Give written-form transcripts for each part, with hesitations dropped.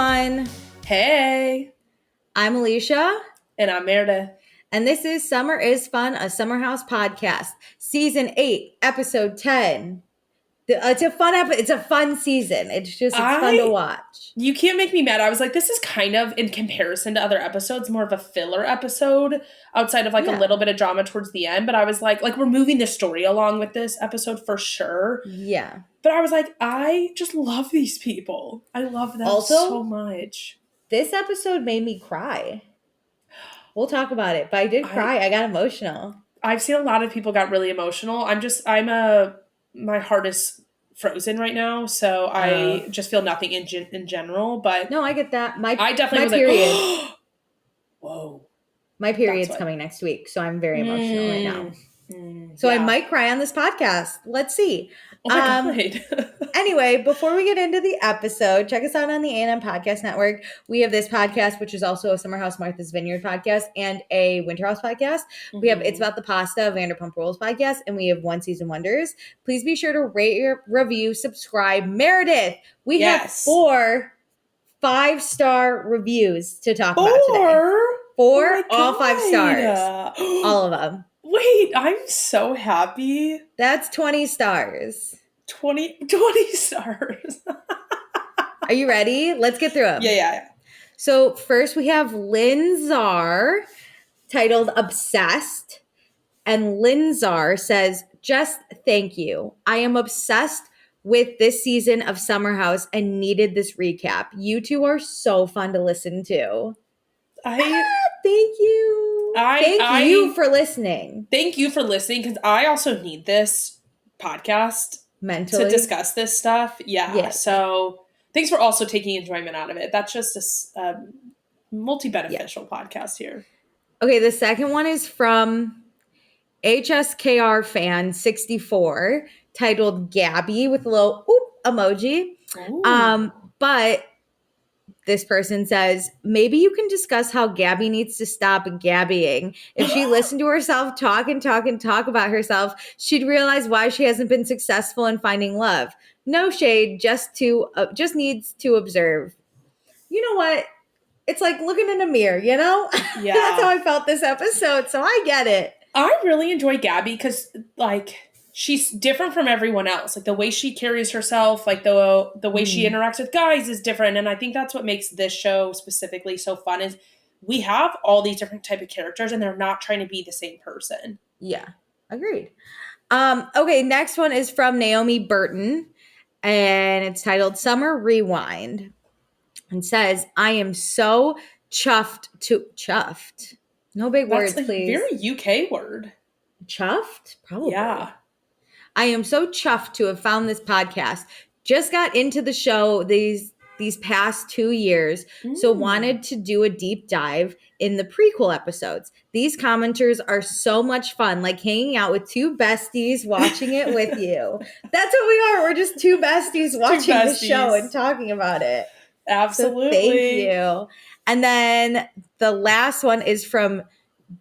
everyone. Hey. I'm Alicia. And I'm Meredith. And this is Summer is Fun, a Summer House podcast, Season 8, Episode 10. It's a fun episode. It's a fun season. It's fun to watch. You can't make me mad. I was like, this is kind of, in comparison to other episodes, more of a filler episode outside of a little bit of drama towards the end. But I was like we're moving the story along with this episode for sure. Yeah. But I was like, I just love these people. I love them so much. This episode made me cry. We'll talk about it. But I did cry. I got emotional. I've seen a lot of people got really emotional. My heart is frozen right now, so I just feel nothing in general. But no, I get that. I definitely was period. Like, whoa. My period's coming next week, so I'm very emotional right now. So I might cry on this podcast. Let's see. Oh my God. Anyway, before we get into the episode, check us out on the A&M Podcast Network. We have this podcast, which is also a Summer House Martha's Vineyard podcast and a Winter House podcast. We have It's About the Pasta, Vanderpump Rules podcast, and we have One Season Wonders. Please be sure to rate, review, subscribe. Meredith, we have 4 5-star reviews to talk about today. 4, all 5 stars. All of them. Wait, I'm so happy. That's 20 stars. 20 stars. Are you ready? Let's get through them. Yeah. So first we have Lindsay, titled Obsessed. And Lindsay says, just thank you. I am obsessed with this season of Summer House and needed this recap. You two are so fun to listen to. Thank you. Thank you for listening. Thank you for listening, because I also need this podcast mentally to discuss this stuff. Yeah. So thanks for also taking enjoyment out of it. That's just a multi-beneficial podcast here. Okay, the second one is from HSKR fan 64, titled Gabby, with a little emoji. But this person says, maybe you can discuss how Gabby needs to stop gabbying. If she listened to herself talk about herself, she'd realize why she hasn't been successful in finding love. No shade, just needs to observe. You know what? It's like looking in a mirror, you know? Yeah. That's how I felt this episode, so I get it. I really enjoy Gabby because, she's different from everyone else. The way she carries herself, the way she interacts with guys is different. And I think that's what makes this show specifically so fun, is we have all these different type of characters and they're not trying to be the same person. Yeah, agreed. Okay, next one is from Naomi Burton, and it's titled Summer Rewind, and says, I am so chuffed. No big words, please. Very UK word. Chuffed? Probably. Yeah. I am so chuffed to have found this podcast. Just got into the show these past 2 years, so wanted to do a deep dive in the prequel episodes. These commenters are so much fun, like hanging out with 2 besties watching it with you. That's what we are. We're just 2 besties watching the show and talking about it. Absolutely. So thank you. And then the last one is from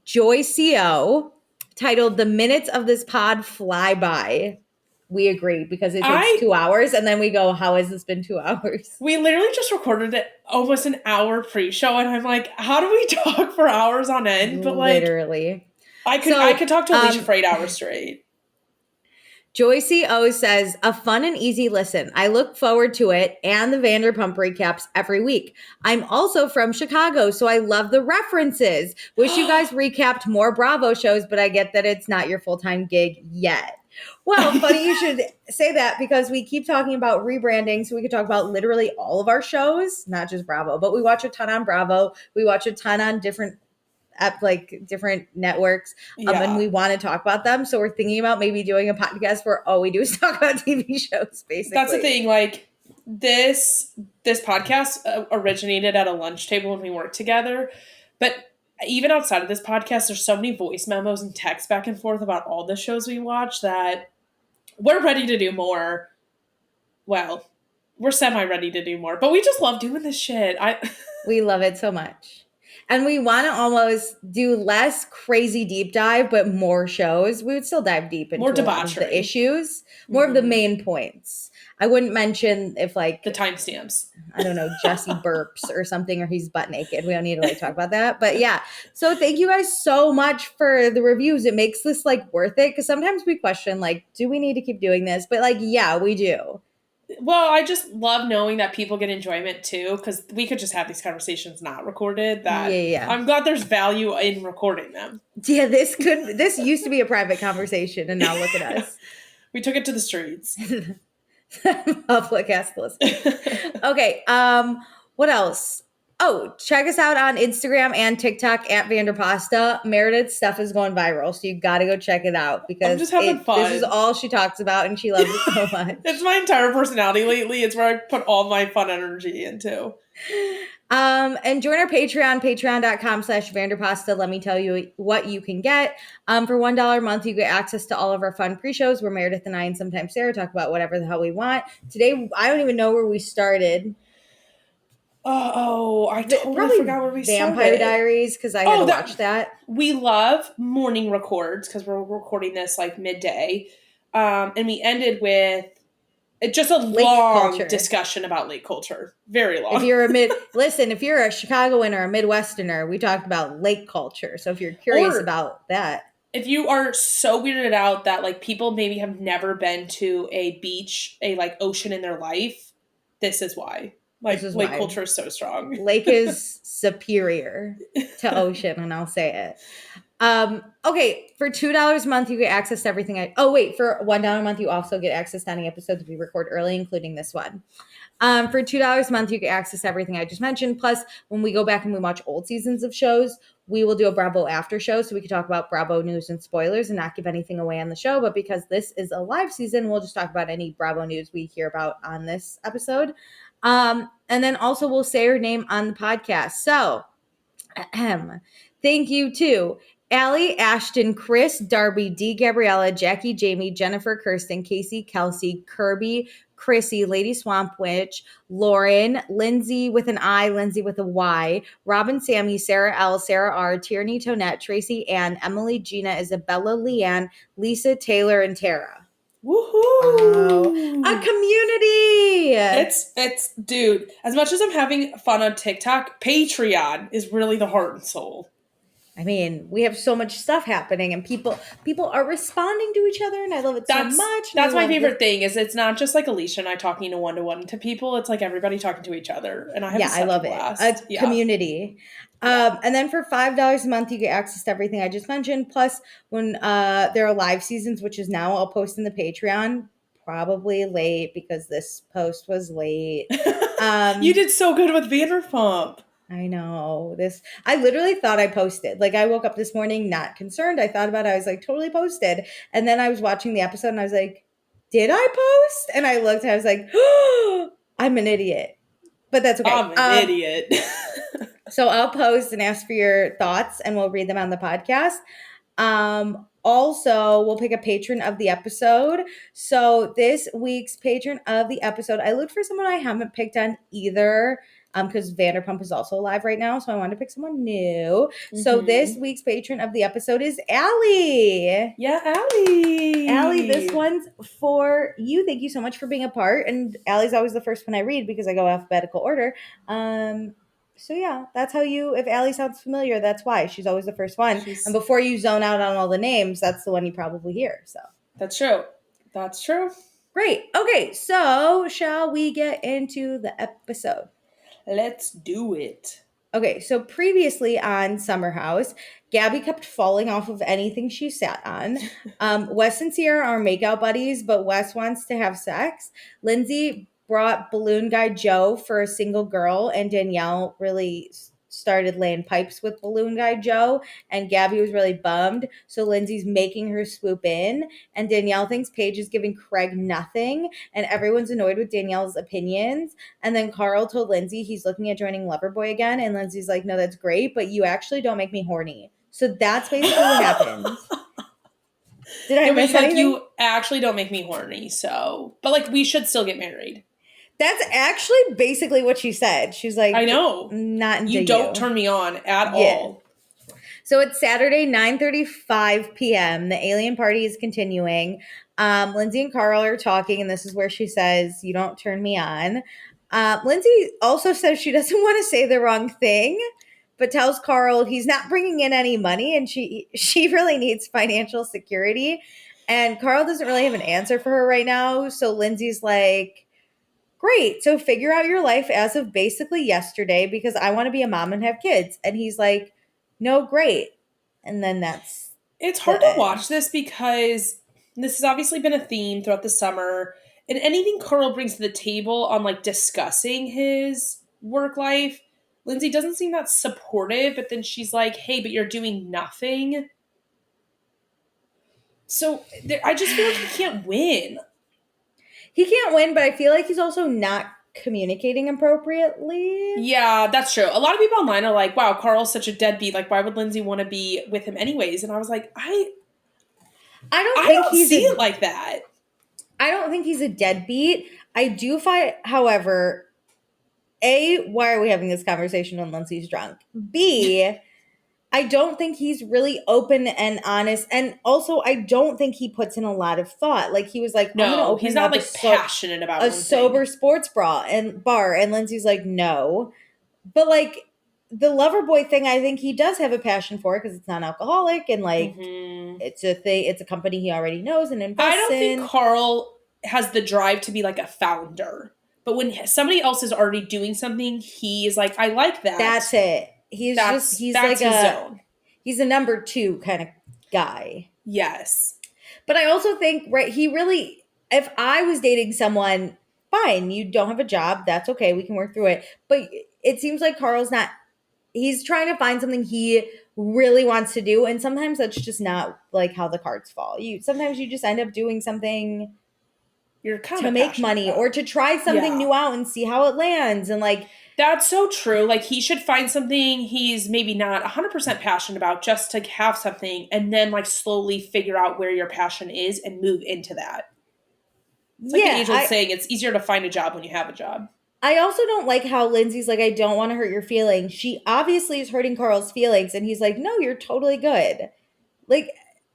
Joy CO, titled The Minutes of This Pod Fly By. We agree, because it takes 2 hours, and then we go, how has this been 2 hours? We literally just recorded it almost an hour pre-show, and I'm like, how do we talk for hours on end? But literally. I could talk to Alicia for 8 hours straight. Joy CO says, a fun and easy listen. I look forward to it and the Vanderpump recaps every week. I'm also from Chicago, so I love the references. Wish you guys recapped more Bravo shows, but I get that it's not your full-time gig yet. Well, funny you should say that, because we keep talking about rebranding, so we could talk about literally all of our shows, not just Bravo, but we watch a ton on Bravo. We watch a ton on different networks, and we want to talk about them. So we're thinking about maybe doing a podcast where all we do is talk about TV shows, basically. That's the thing. This podcast originated at a lunch table when we worked together, but even outside of this podcast, there's so many voice memos and texts back and forth about all the shows we watch that we're ready to do more. Well, we're semi-ready to do more, but we just love doing this shit. We love it so much. And we want to almost do less crazy deep dive, but more shows. We would still dive deep into More a lot of debauchery. the issues, more of the main points. I wouldn't mention if like the timestamps. I don't know, Jesse burps or something, or he's butt naked. We don't need to like talk about that. But yeah. So thank you guys so much for the reviews. It makes this like worth it. Cause sometimes we question, like, do we need to keep doing this? But like, yeah, we do. Well, I just love knowing that people get enjoyment too, because we could just have these conversations not recorded. Yeah. I'm glad there's value in recording them. Yeah, this used to be a private conversation, and now look at us. We took it to the streets. Public has to listen. Okay, what else? Oh, check us out on Instagram and TikTok at Vanderpasta. Meredith's stuff is going viral, so you got to go check it out because I'm just having fun. This is all she talks about, and she loves it so much. It's my entire personality lately. It's where I put all my fun energy into. And join our Patreon, patreon.com/Vanderpasta. Let me tell you what you can get. For $1 a month, you get access to all of our fun pre-shows where Meredith and I and sometimes Sarah talk about whatever the hell we want. Today, I don't even know where we started. I totally forgot where we started. Vampire Diaries, because I had to watch that. We love morning records because we're recording this like midday. And we ended with just a long discussion about lake culture. Very long. If you're if you're a Chicagoan or a Midwesterner, we talked about lake culture. So if you're curious about that. If you are so weirded out that like people maybe have never been to a beach, a like ocean in their life, this is why. Like lake culture is so strong. Lake is superior to ocean, and I'll say it. Okay, for $2 a month, you get access to everything. For $1 a month, you also get access to any episodes we record early, including this one. For $2 a month, you get access to everything I just mentioned. Plus, when we go back and we watch old seasons of shows, we will do a Bravo after show, so we can talk about Bravo news and spoilers and not give anything away on the show. But because this is a live season, we'll just talk about any Bravo news we hear about on this episode. And then also we'll say her name on the podcast. So, thank you to Allie, Ashton, Chris, Darby, D, Gabriella, Jackie, Jamie, Jennifer, Kirsten, Casey, Kelsey, Kirby, Chrissy, Lady Swamp Witch, Lauren, Lindsay with an I, Lindsay with a Y, Robin, Sammy, Sarah L, Sarah R, Tierney, Tonette, Tracy, Ann, Emily, Gina, Isabella, Leanne, Lisa, Taylor, and Tara. Woohoo! A community! It's dude, as much as I'm having fun on TikTok, Patreon is really the heart and soul. I mean, we have so much stuff happening and people are responding to each other and I love it so much. That's my favorite thing is it's not just like Alicia and I talking one-to-one to people. It's like everybody talking to each other. And I love it. Community. And then for $5 a month, you get access to everything I just mentioned. Plus, when there are live seasons, which is now, I'll post in the Patreon. Probably late because this post was late. You did so good with Vanderpump. I know this. I literally thought I posted. Like I woke up this morning not concerned. I thought about it. I was like totally posted. And then I was watching the episode and I was like, did I post? And I looked and I was like, oh, I'm an idiot. But that's okay. I'm an idiot. So I'll post and ask for your thoughts and we'll read them on the podcast. Also, we'll pick a patron of the episode. So this week's patron of the episode, I looked for someone I haven't picked on either. Because Vanderpump is also live right now, so I wanted to pick someone new. Mm-hmm. So this week's patron of the episode is Allie. Yeah, Allie. Allie, this one's for you. Thank you so much for being a part. And Allie's always the first one I read because I go alphabetical order. So yeah, that's how if Allie sounds familiar, that's why. She's always the first one. And before you zone out on all the names, that's the one you probably hear. So that's true. That's true. Great. Okay, so shall we get into the episode? Let's do it. Okay, so previously on Summer House, Gabby kept falling off of anything she sat on. Wes and Sierra are makeout buddies, but Wes wants to have sex. Lindsay brought balloon guy Joe for a single girl, and Danielle really started laying pipes with balloon guy Joe, and Gabby was really bummed. So Lindsay's making her swoop in, and Danielle thinks Paige is giving Craig nothing, and everyone's annoyed with Danielle's opinions. And then Carl told Lindsay he's looking at joining Loverboy again, and Lindsay's like, no, that's great, but you actually don't make me horny. So that's basically what happened. Did I miss anything? You actually don't make me horny, so... But, we should still get married. That's actually basically what she said. She's like, I know. not into You don't turn me on at all. So it's Saturday, 9:35 p.m. The alien party is continuing. Lindsay and Carl are talking, and this is where she says, "You don't turn me on." Lindsay also says she doesn't want to say the wrong thing, but tells Carl he's not bringing in any money, and she really needs financial security. And Carl doesn't really have an answer for her right now. So Lindsay's like, "Great. So figure out your life as of basically yesterday because I want to be a mom and have kids." And he's like, "No, great." And then that's It's the hard to end. watch this because this has obviously been a theme throughout the summer. And anything Carl brings to the table on like discussing his work life, Lindsay doesn't seem that supportive, but then she's like, hey, but you're doing nothing. So I just feel like he can't win. He can't win, but I feel like he's also not communicating appropriately. Yeah, that's true. A lot of people online are like, wow, Carl's such a deadbeat. Like, why would Lindsay want to be with him anyways? And I was like, I I don't see it like that. I don't think he's a deadbeat. I do find, however, A, why are we having this conversation when Lindsay's drunk? B, I don't think he's really open and honest. And also, I don't think he puts in a lot of thought. Like, he was like, I'm going to No, he's open not up like passionate about a one sober thing. sports bra and bar. And Lindsay's like, no. But, like, the lover boy thing, I think he does have a passion for because it's non-alcoholic and, like, Mm-hmm. it's a thing. It's a company he already knows and I invests don't think in. Carl has the drive to be like a founder. But when somebody else is already doing something, he is like, I like that. That's it. He's like his zone. he's a number two kind of guy. Yes. But I also think, right, he really, if I was dating someone, fine, you don't have a job, that's okay, we can work through it. But it seems like Carl's not, he's trying to find something he really wants to do. And sometimes that's just not like how the cards fall. Sometimes you just end up doing something You're kind to of make passionate money about. or to try something new out and see how it lands. And like, that's so true. Like, he should find something he's maybe not 100% passionate about just to have something and then, like, slowly figure out where your passion is and move into that. It's like the age old saying, it's easier to find a job when you have a job. I also don't like how Lindsay's like, I don't want to hurt your feelings. She obviously is hurting Carl's feelings. And he's like, no, you're totally good. Like,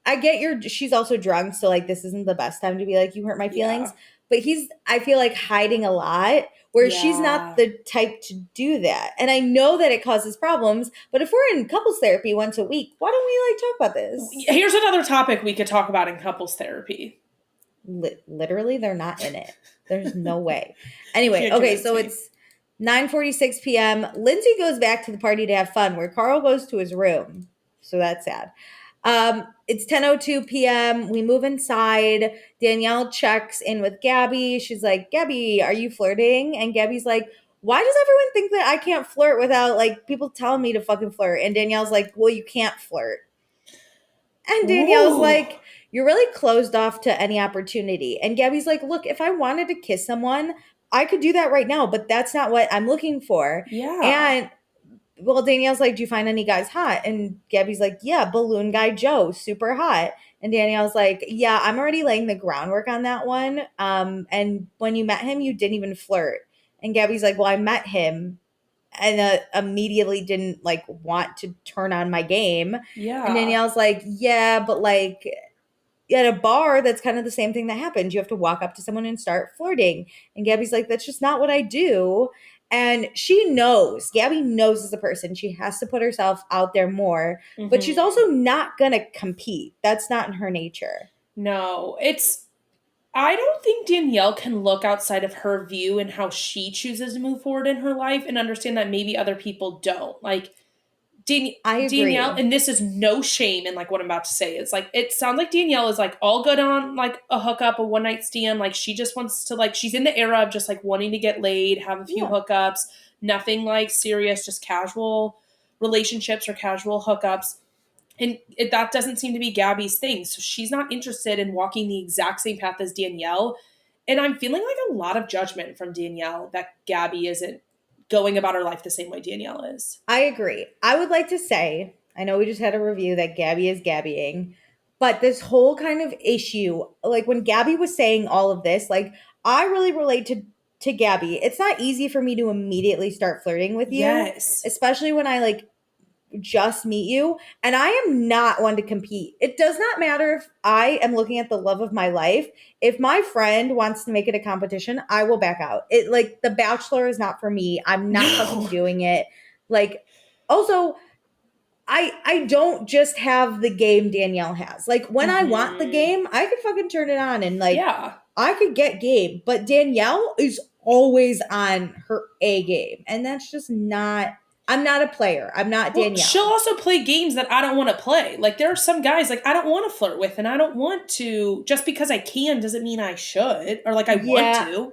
I get she's also drunk. So, like, this isn't the best time to be like, you hurt my feelings. Yeah. But I feel like, hiding a lot where she's not Yeah. the type to do that. And I know that it causes problems. But if we're in couples therapy once a week, why don't we, like, talk about this? Here's another topic we could talk about in couples therapy. Literally, they're not in it. There's no way. Anyway, okay, so it's 9:46 p.m. Lindsay goes back to the party to have fun, where Carl goes to his room. So that's sad. It's 10:02 p.m. We move inside. Danielle checks in with Gabby. She's like, Gabby, are you flirting? And Gabby's like, why does everyone think that I can't flirt without, like, people telling me to fucking flirt? And Danielle's like, well, you can't flirt. And Danielle's like, you're really closed off to any opportunity. And Gabby's like, look, if I wanted to kiss someone, I could do that right now, but that's not what I'm looking for. Yeah. And well, Danielle's like, do you find any guys hot? And Gabby's like, yeah, balloon guy Joe, super hot. And Danielle's like, yeah, I'm already laying the groundwork on that one. And when you met him, you didn't even flirt. And Gabby's like, well, I met him and immediately didn't like want to turn on my game. Yeah. And Danielle's like, yeah, but like at a bar, that's kind of the same thing that happens. You have to walk up to someone and start flirting. And Gabby's like, that's just not what I do. And she knows, Gabby knows as a person, she has to put herself out there more, but she's also not going to compete. That's not in her nature. No, I don't think Danielle can look outside of her view and how she chooses to move forward in her life and understand that maybe other people don't. Like, I agree. Danielle, and this is no shame in like what I'm about to say. It's like, it sounds like Danielle is like all good on like a hookup, a one night stand. Like, she just wants to, like, she's in the era of just like wanting to get laid, have a few hookups, nothing like serious, just casual relationships or casual hookups. And that doesn't seem to be Gabby's thing. So she's not interested in walking the exact same path as Danielle. And I'm feeling like a lot of judgment from Danielle that Gabby isn't going about her life the same way Danielle is. I agree. I would like to say, I know we just had a review that Gabby is Gabbying, but this whole kind of issue, like when Gabby was saying all of this, like I really relate to to Gabby, it's not easy for me to immediately start flirting with you, Yes. especially when I like just meet you. And I am not one to compete. It does not matter if I am looking at the love of my life. If my friend wants to make it a competition, I will back out. It like The Bachelor is not for me. I'm not fucking doing it. Like, also, I don't just have the game Danielle has. Like, when I want the game, I could fucking turn it on and like Yeah. I could get game. But Danielle is always on her A game. And that's just not, I'm not a player. I'm not Well, she'll Danielle. also play games that I don't want to play. Like, there are some guys like I don't want to flirt with, and I don't want to. Just because I can doesn't mean I should, or like I want Yeah. to.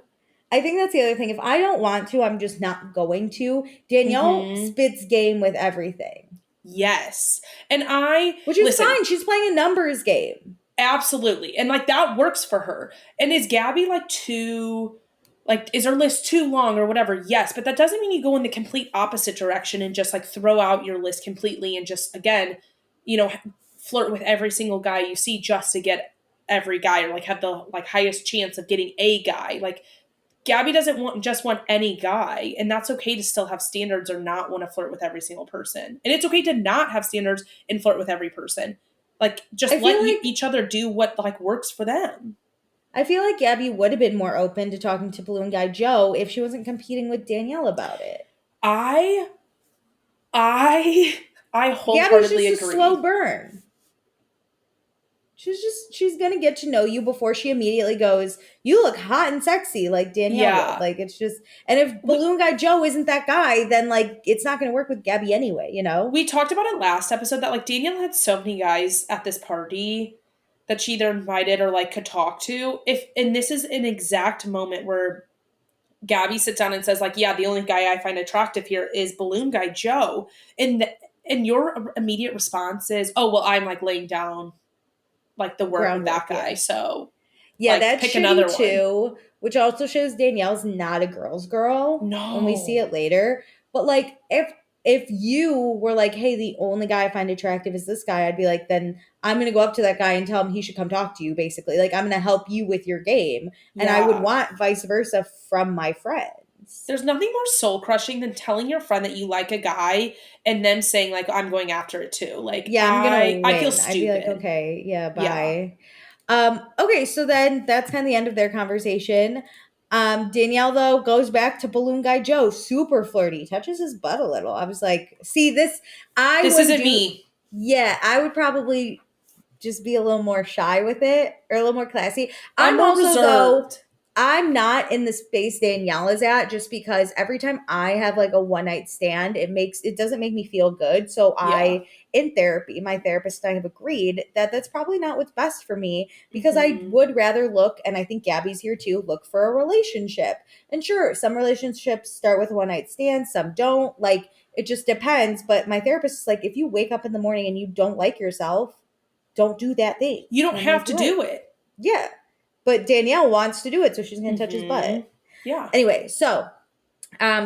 I think that's the other thing. If I don't want to, I'm just not going to. Danielle Mm-hmm. spits game with everything. Yes, and I Which is listen. fine. She's playing a numbers game. Absolutely, and like that works for her. And is Gabby like too? Like, is her list too long or whatever? Yes, but that doesn't mean you go in the complete opposite direction and just like throw out your list completely and just, again, you know, flirt with every single guy you see just to get every guy or like have the like highest chance of getting a guy. Like, Gabby doesn't want any guy, and that's okay to still have standards or not want to flirt with every single person. And it's okay to not have standards and flirt with every person. Like, just I feel let like each other do what like works for them. I feel like Gabby would have been more open to talking to Balloon Guy Joe if she wasn't competing with Danielle about it. I I I Gabby's wholeheartedly just a agree. slow burn. She's gonna get to know you before she immediately goes, you look hot and sexy like Danielle would. Yeah. Like, it's just, and if Balloon Guy Joe isn't that guy, then like it's not gonna work with Gabby anyway, you know? We talked about it last episode that like Danielle had so many guys at this party that she either invited or like could talk to. If and this is an exact moment where Gabby sits down and says like, yeah, the only guy I find attractive here is Balloon Guy Joe. And your immediate response is, oh well, I'm like laying down like the work with that Groundwork, guy. yeah. So Yeah, like that's pick another shitty one. too, which also shows Danielle's not a girl's girl when we see No. it later. But like if you were like, hey, the only guy I find attractive is this guy, I'd be like, then I'm gonna go up to that guy and tell him he should come talk to you, basically. Like, I'm gonna help you with your game. And I would Yeah. want vice versa from my friends. There's nothing more soul crushing than telling your friend that you like a guy and then saying like I'm going after it too. Like Yeah, I'm gonna I feel win. I'd be like, stupid. okay, yeah, Yeah. bye. Okay, so then that's kind of the end of their conversation. Danielle though goes back to Balloon Guy Joe, super flirty, touches his butt a little. I was like, see, this I This wouldn't isn't do. me. Yeah, I would probably just be a little more shy with it or a little more classy. I'm I'm more also though reserved. I'm not in the space Danielle is at just because every time I have like a one night stand, it doesn't make me feel good. So Yeah. in therapy, my therapist and I have agreed that that's probably not what's best for me because I Mhm. would rather look, and I think Gabby's here too, look for a relationship. And sure, some relationships start with a one night stand, some don't. Like, it just depends. But my therapist is like, if you wake up in the morning and you don't like yourself, don't do that thing. You don't And I'm have like, to you're right. do it. Yeah. But Danielle wants to do it, so she's gonna touch his butt. Mhm. Yeah. Anyway, so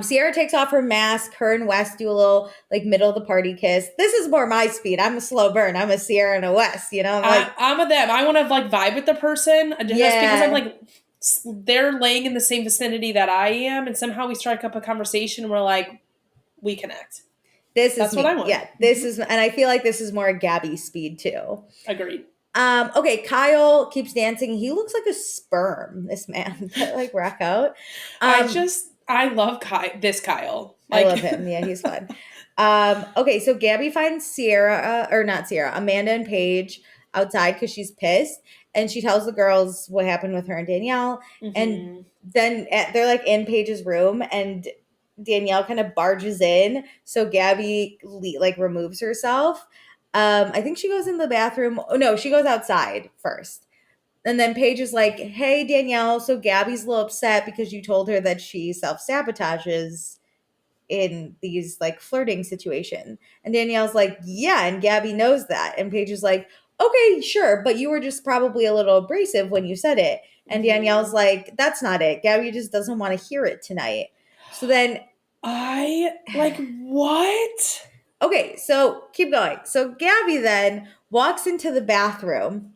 Sierra takes off her mask. Her and Wes do a little like middle of the party kiss. This is more my speed. I'm a slow burn. I'm a Sierra and a Wes. You know, I'm like, I'm a them. I want to like vibe with the person just because I'm yeah, like they're laying in the same vicinity that I am, and somehow we strike up a conversation. And we're like, we connect. this is That's what I me. want. Yeah, this is, and I feel like this is more Gabby speed too. Agreed. Okay, Kyle keeps dancing. He looks like a sperm. This man, like rock out. I love this Kyle. I Like, love him. Yeah, he's fun. Okay, so Gabby finds Sierra, or not Sierra, Amanda and Paige outside because she's pissed, and she tells the girls what happened with her and Danielle. And mhm. then they're like in Paige's room, and Danielle kind of barges in, so Gabby like removes herself. I think she goes in the bathroom. Oh no, she goes outside first. And then Paige is like, "Hey Danielle, so Gabby's a little upset because you told her that she self-sabotages in these like flirting situation." And Danielle's like, yeah, and Gabby knows that. And Paige is like, okay, sure, but you were just probably a little abrasive when you said it. And Danielle's Mhm. like, that's not it. Gabby just doesn't want to hear it tonight. So then I like what? okay, so keep going. So Gabby then walks into the bathroom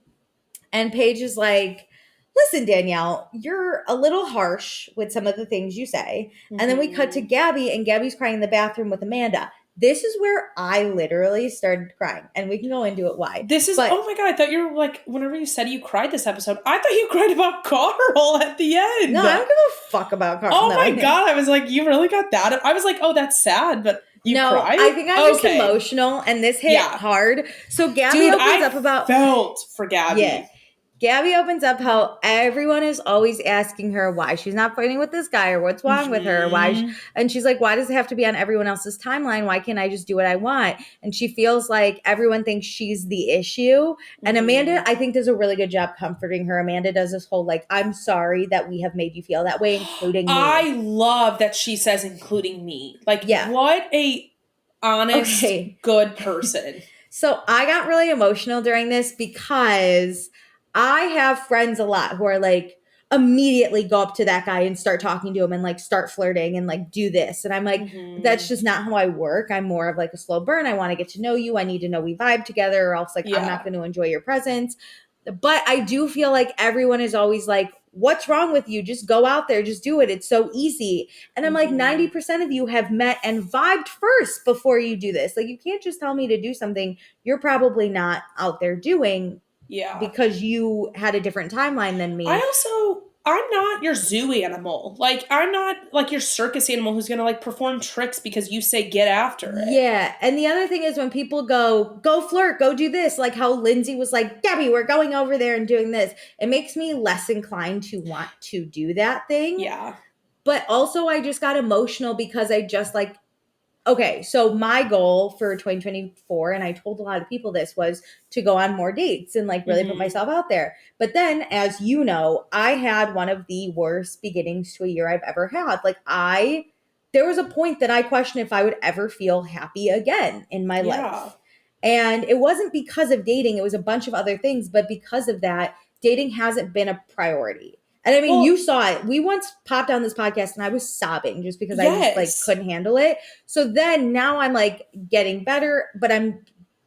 and Paige is like, listen, Danielle, you're a little harsh with some of the things you say. And then we cut to Gabby, and Gabby's crying in the bathroom with Amanda. This is where I literally started crying, and we can go into it why. Oh my God, I thought you were like, whenever you said you cried this episode, I thought you cried about Carl at the end. No, I don't give a fuck about Carl. Oh my God, I was like, you really got that? I was like, oh, that's sad, but you cried? I think I'm just emotional, and this hit hard. So Gabby opens up about... felt for Gabby. Yeah. Gabby opens up how everyone is always asking her why she's not fighting with this guy or what's wrong with her. And she's like, why does it have to be on everyone else's timeline? Why can't I just do what I want? And she feels like everyone thinks she's the issue. And Amanda, I think, does a really good job comforting her. Amanda does this whole like, I'm sorry that we have made you feel that way, including me. I love that she says including me. Like, what a honest, good person. So I got really emotional during this because I have friends a lot who are like, immediately go up to that guy and start talking to him and like start flirting and like do this. And I'm like, that's just not how I work. I'm more of like a slow burn. I want to get to know you. I need to know we vibe together, or else like I'm not going to enjoy your presence. But I do feel like everyone is always like, what's wrong with you? Just go out there. Just do it. It's so easy. And I'm like, 90% of you have met and vibed first before you do this. Like, you can't just tell me to do something you're probably not out there doing. Yeah. Because you had a different timeline than me. I'm not your zoo animal. Like, I'm not like your circus animal who's going to like perform tricks because you say get after it. Yeah. And the other thing is when people go flirt, go do this, like how Lindsay was like, Gabby, we're going over there and doing this. It makes me less inclined to want to do that thing. Yeah. But also I just got emotional because I just like, okay, so my goal for 2024, and I told a lot of people this, was to go on more dates and like really put myself out there. But then, as you know, I had one of the worst beginnings to a year I've ever had. Like there was a point that I questioned if I would ever feel happy again in my life. And it wasn't because of dating. It was a bunch of other things. But because of that, dating hasn't been a priority. And I mean, you saw it. We once popped on this podcast and I was sobbing just because I just like couldn't handle it. So then now I'm like getting better, but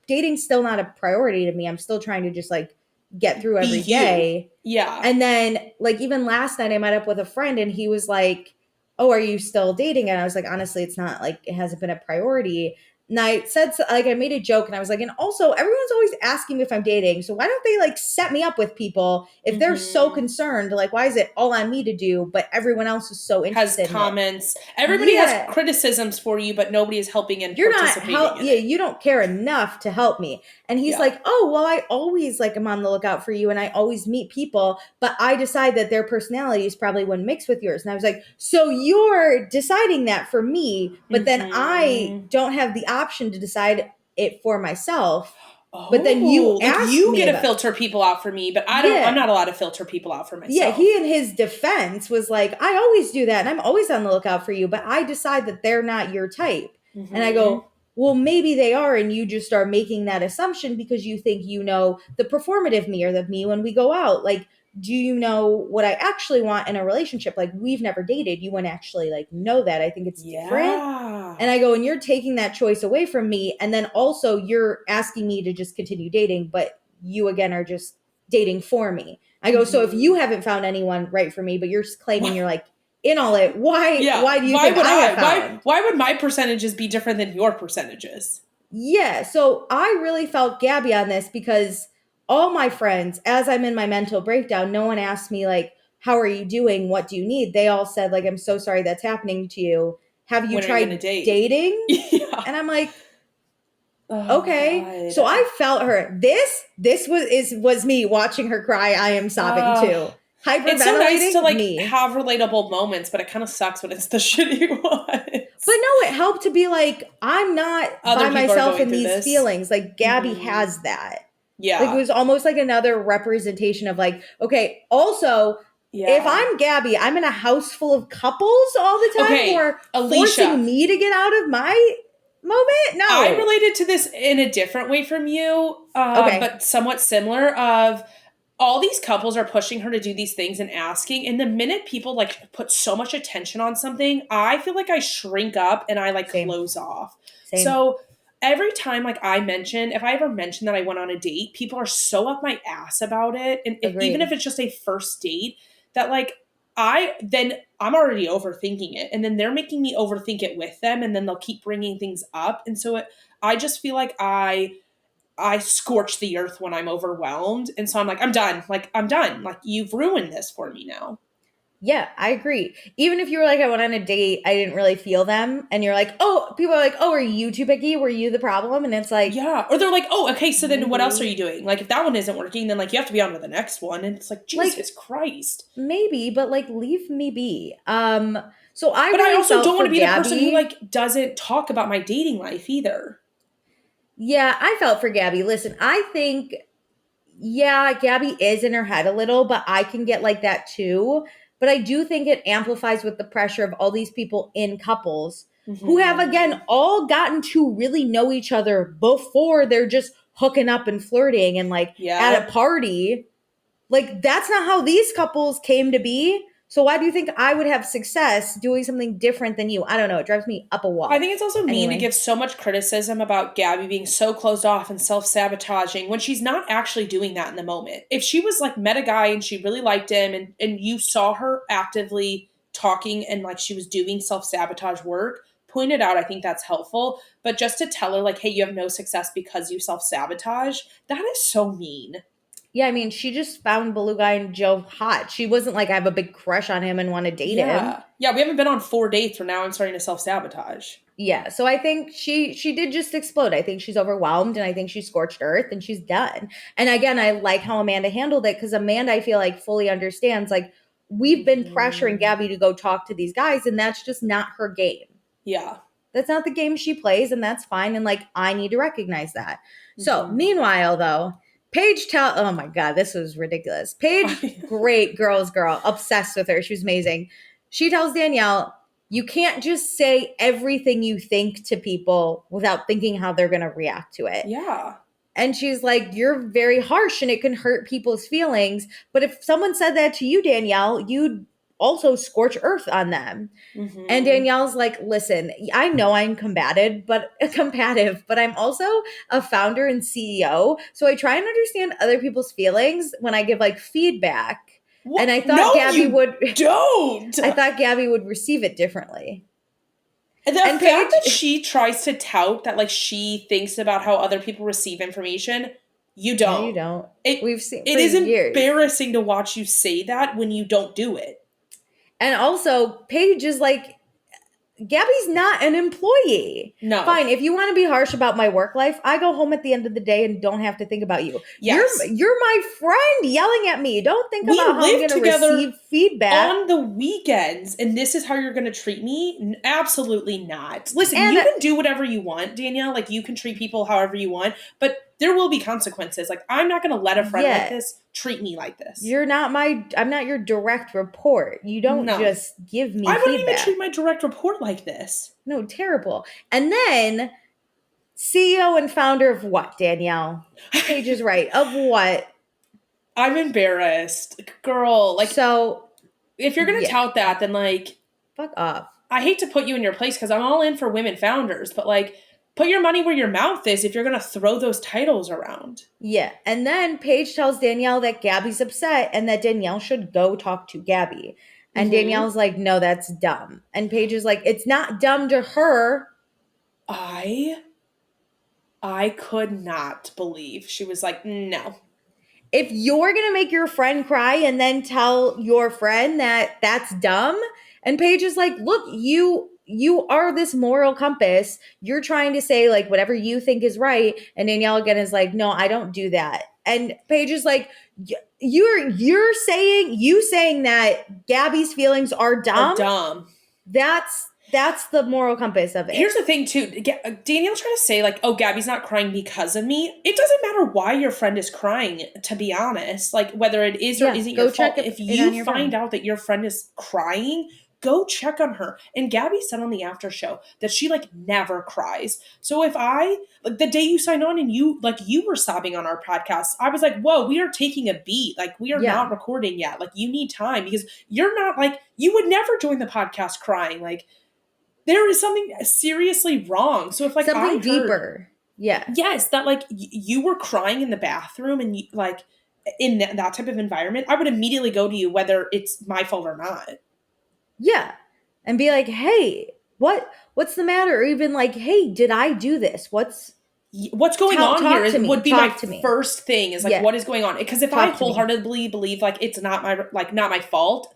dating's still not a priority to me. I'm still trying to just like get through every day. Yeah. And then like even last night I met up with a friend and he was like, oh, are you still dating? And I was like, honestly, it's not like, it hasn't been a priority. And I said, like, I made a joke and I was like, and also everyone's always asking me if I'm dating. So why don't they like set me up with people if they're so concerned? Like, why is it all on me to do, but everyone else is so interested has comments. Everybody has criticisms for you, but nobody is helping and participating in it. You don't care enough to help me. And he's like, oh, well, I always like am on the lookout for you and I always meet people, but I decide that their personalities probably wouldn't mix with yours. And I was like, so you're deciding that for me, but then I don't have the option to decide it for myself. But then you get to filter people out for me, but I'm not allowed to filter people out for myself. Yeah, he in his defense was like, I always do that and I'm always on the lookout for you, but I decide that they're not your type. And I go, well, maybe they are, and you just are making that assumption because you think you know the performative me or the me when we go out. Like, do you know what I actually want in a relationship? Like, we've never dated. You wouldn't actually like know that. I think it's different. And I go, and you're taking that choice away from me. And then also you're asking me to just continue dating, but you again are just dating for me. I go, so if you haven't found anyone right for me, but you're just claiming you're like in all it, why do you think I have found? Why would my percentages be different than your percentages? Yeah. So I really felt Gabby on this because all my friends, as I'm in my mental breakdown, no one asked me like, how are you doing? What do you need? They all said like, I'm so sorry that's happening to you. Have you tried dating? And I'm like, okay. So I felt her. This was me watching her cry. I am sobbing too. It's so nice to like have relatable moments, but it kind of sucks when it's the shitty ones. But no, it helped to be like, I'm not by myself in these feelings. Like Gabby has that. Yeah. Like it was almost like another representation of like, okay, also if I'm Gabby, I'm in a house full of couples all the time who are forcing me to get out of my moment. No. I related to this in a different way from you, but somewhat similar of all these couples are pushing her to do these things and asking. And the minute people like put so much attention on something, I feel like I shrink up and I like close off. So every time like if I ever mention that I went on a date, people are so up my ass about it. And even if Agreed. it's just a first date, that like I'm already overthinking it. And then they're making me overthink it with them. And then they'll keep bringing things up. And so I just feel like I scorch the earth when I'm overwhelmed. And so I'm like, I'm done. Like, I'm done. Like, you've ruined this for me now. Yeah, I agree. Even if you were like, I went on a date, I didn't really feel them, and you're like, oh, people are like, oh, are you too picky? Were you the problem? And it's like, Yeah. Or they're like, oh, okay, so then what else are maybe. you doing? Like, if that one isn't working, then like you have to be on to the next one. And it's like, Like, Jesus Christ. maybe, but like, leave me be. So I But I really also felt don't want for to be the person who Gabby. like doesn't talk about my dating life either. Yeah, I felt for Gabby. Listen, I think, yeah, Gabby is in her head a little, but I can get like that too. But I do think it amplifies with the pressure of all these people in couples who have, again, all gotten to really know each other before they're just hooking up and flirting and like at a Yeah. party. Like, that's not how these couples came to be. So why do you think I would have success doing something different than you? I don't know. It drives me up a I wall. think it's also mean to Anyway. give so much criticism about Gabby being so closed off and self-sabotaging when she's not actually doing that in the moment. If she was like met a guy and she really liked him and you saw her actively talking and like she was doing self-sabotage work, point it out. I think that's helpful. But just to tell her like, hey, you have no success because you self-sabotage, that is so mean. Yeah, I mean, she just found Beluga and Joe hot. She wasn't like, I have a big crush on him and want to date him. Yeah. Yeah, we haven't been on 4 dates where now I'm starting to self-sabotage. Yeah, so I think she did just explode. I think she's overwhelmed and I think she's scorched earth and she's done. And again, I like how Amanda handled it because Amanda, I feel like, fully understands like we've been pressuring Gabby to go talk to these guys and that's just not her game. Yeah. That's not the game she plays and that's fine and like I need to recognize that. So, Mhm. meanwhile though, oh my god, this was ridiculous. Paige, great girl, obsessed with her. She was amazing. She tells Danielle, you can't just say everything you think to people without thinking how they're going to react to it. Yeah. And she's like, you're very harsh and it can hurt people's feelings. But if someone said that to you, Danielle, you'd also scorch earth on them. And Mhm. Danielle's like, listen, I know I'm combative, but I'm also a founder and CEO. So I try and understand other people's feelings when I give like feedback. What? And I thought No, Gabby you would don't. I thought Gabby would receive it differently. The And fact that Paige, she tries to tout that like she thinks about how other people receive information, you no, you don't. don't. It We've seen it for is years. embarrassing to watch you say that when you don't do it. And also, Paige is like, Gabby's not an employee. No. Fine, if you want to be harsh about my work life, I go home at the end of the day and don't have to think about you. Yes. You're my friend yelling at me. Don't think We about how I'm live going to together receive feedback. on the weekends, and this is how you're going to treat me? Absolutely not. Listen, And you can do whatever you want, Danielle. Like, you can treat people however you want, but there will be consequences. Like, I'm not going to let a friend like yeah, this treat me like this. I'm not your direct report. You don't No. just give me I wouldn't even feedback. treat my direct report like this. No, terrible. And then CEO and founder of what, Danielle? Paige is right. Of what? I'm embarrassed. Girl, like, So, if you're going to yeah, tout that, then, like, fuck off. I hate to put you in your place because I'm all in for women founders, but, like, put your money where your mouth is if you're going to throw those titles around. Yeah. And then Paige tells Danielle that Gabby's upset and that Danielle should go talk to Gabby. And Mm-hmm. Danielle's like, no, that's dumb. And Paige is like, it's not dumb to her. I could not believe she was like, no. If you're going to make your friend cry and then tell your friend that that's dumb. And Paige is like, look, you are this moral compass. You're trying to say like whatever you think is right. And Danielle again is like, no, I don't do that. And Paige is like, you're saying that Gabby's feelings are Are dumb. dumb. That's the moral compass of it. Here's the thing, too. Danielle's trying to say, like, oh, Gabby's not crying because of me. It doesn't matter why your friend is crying, to be honest. Like, whether it is or isn't go your check fault. it If on you your find phone. out that your friend is crying, go check on her. And Gabby said on the after show that she, like, never cries. So if like, the day you signed on and you were sobbing on our podcast, I was like, whoa, we are taking a beat. Like, we are not recording yet. Like, you need time because you're not, like, you would never join the podcast crying. Like, there is something seriously wrong. So if like Something deeper. Yeah. Yes, that like you were crying in the bathroom and like in that type of environment, I would immediately go to you whether it's my fault or not. Yeah. And be like, hey, what's the matter? Or even like, hey, did I do this? What's Going on here talk to me. would be my Talk to me. first thing is like, Yeah. what is going on? Because if I Talk to me. wholeheartedly believe like it's not my fault,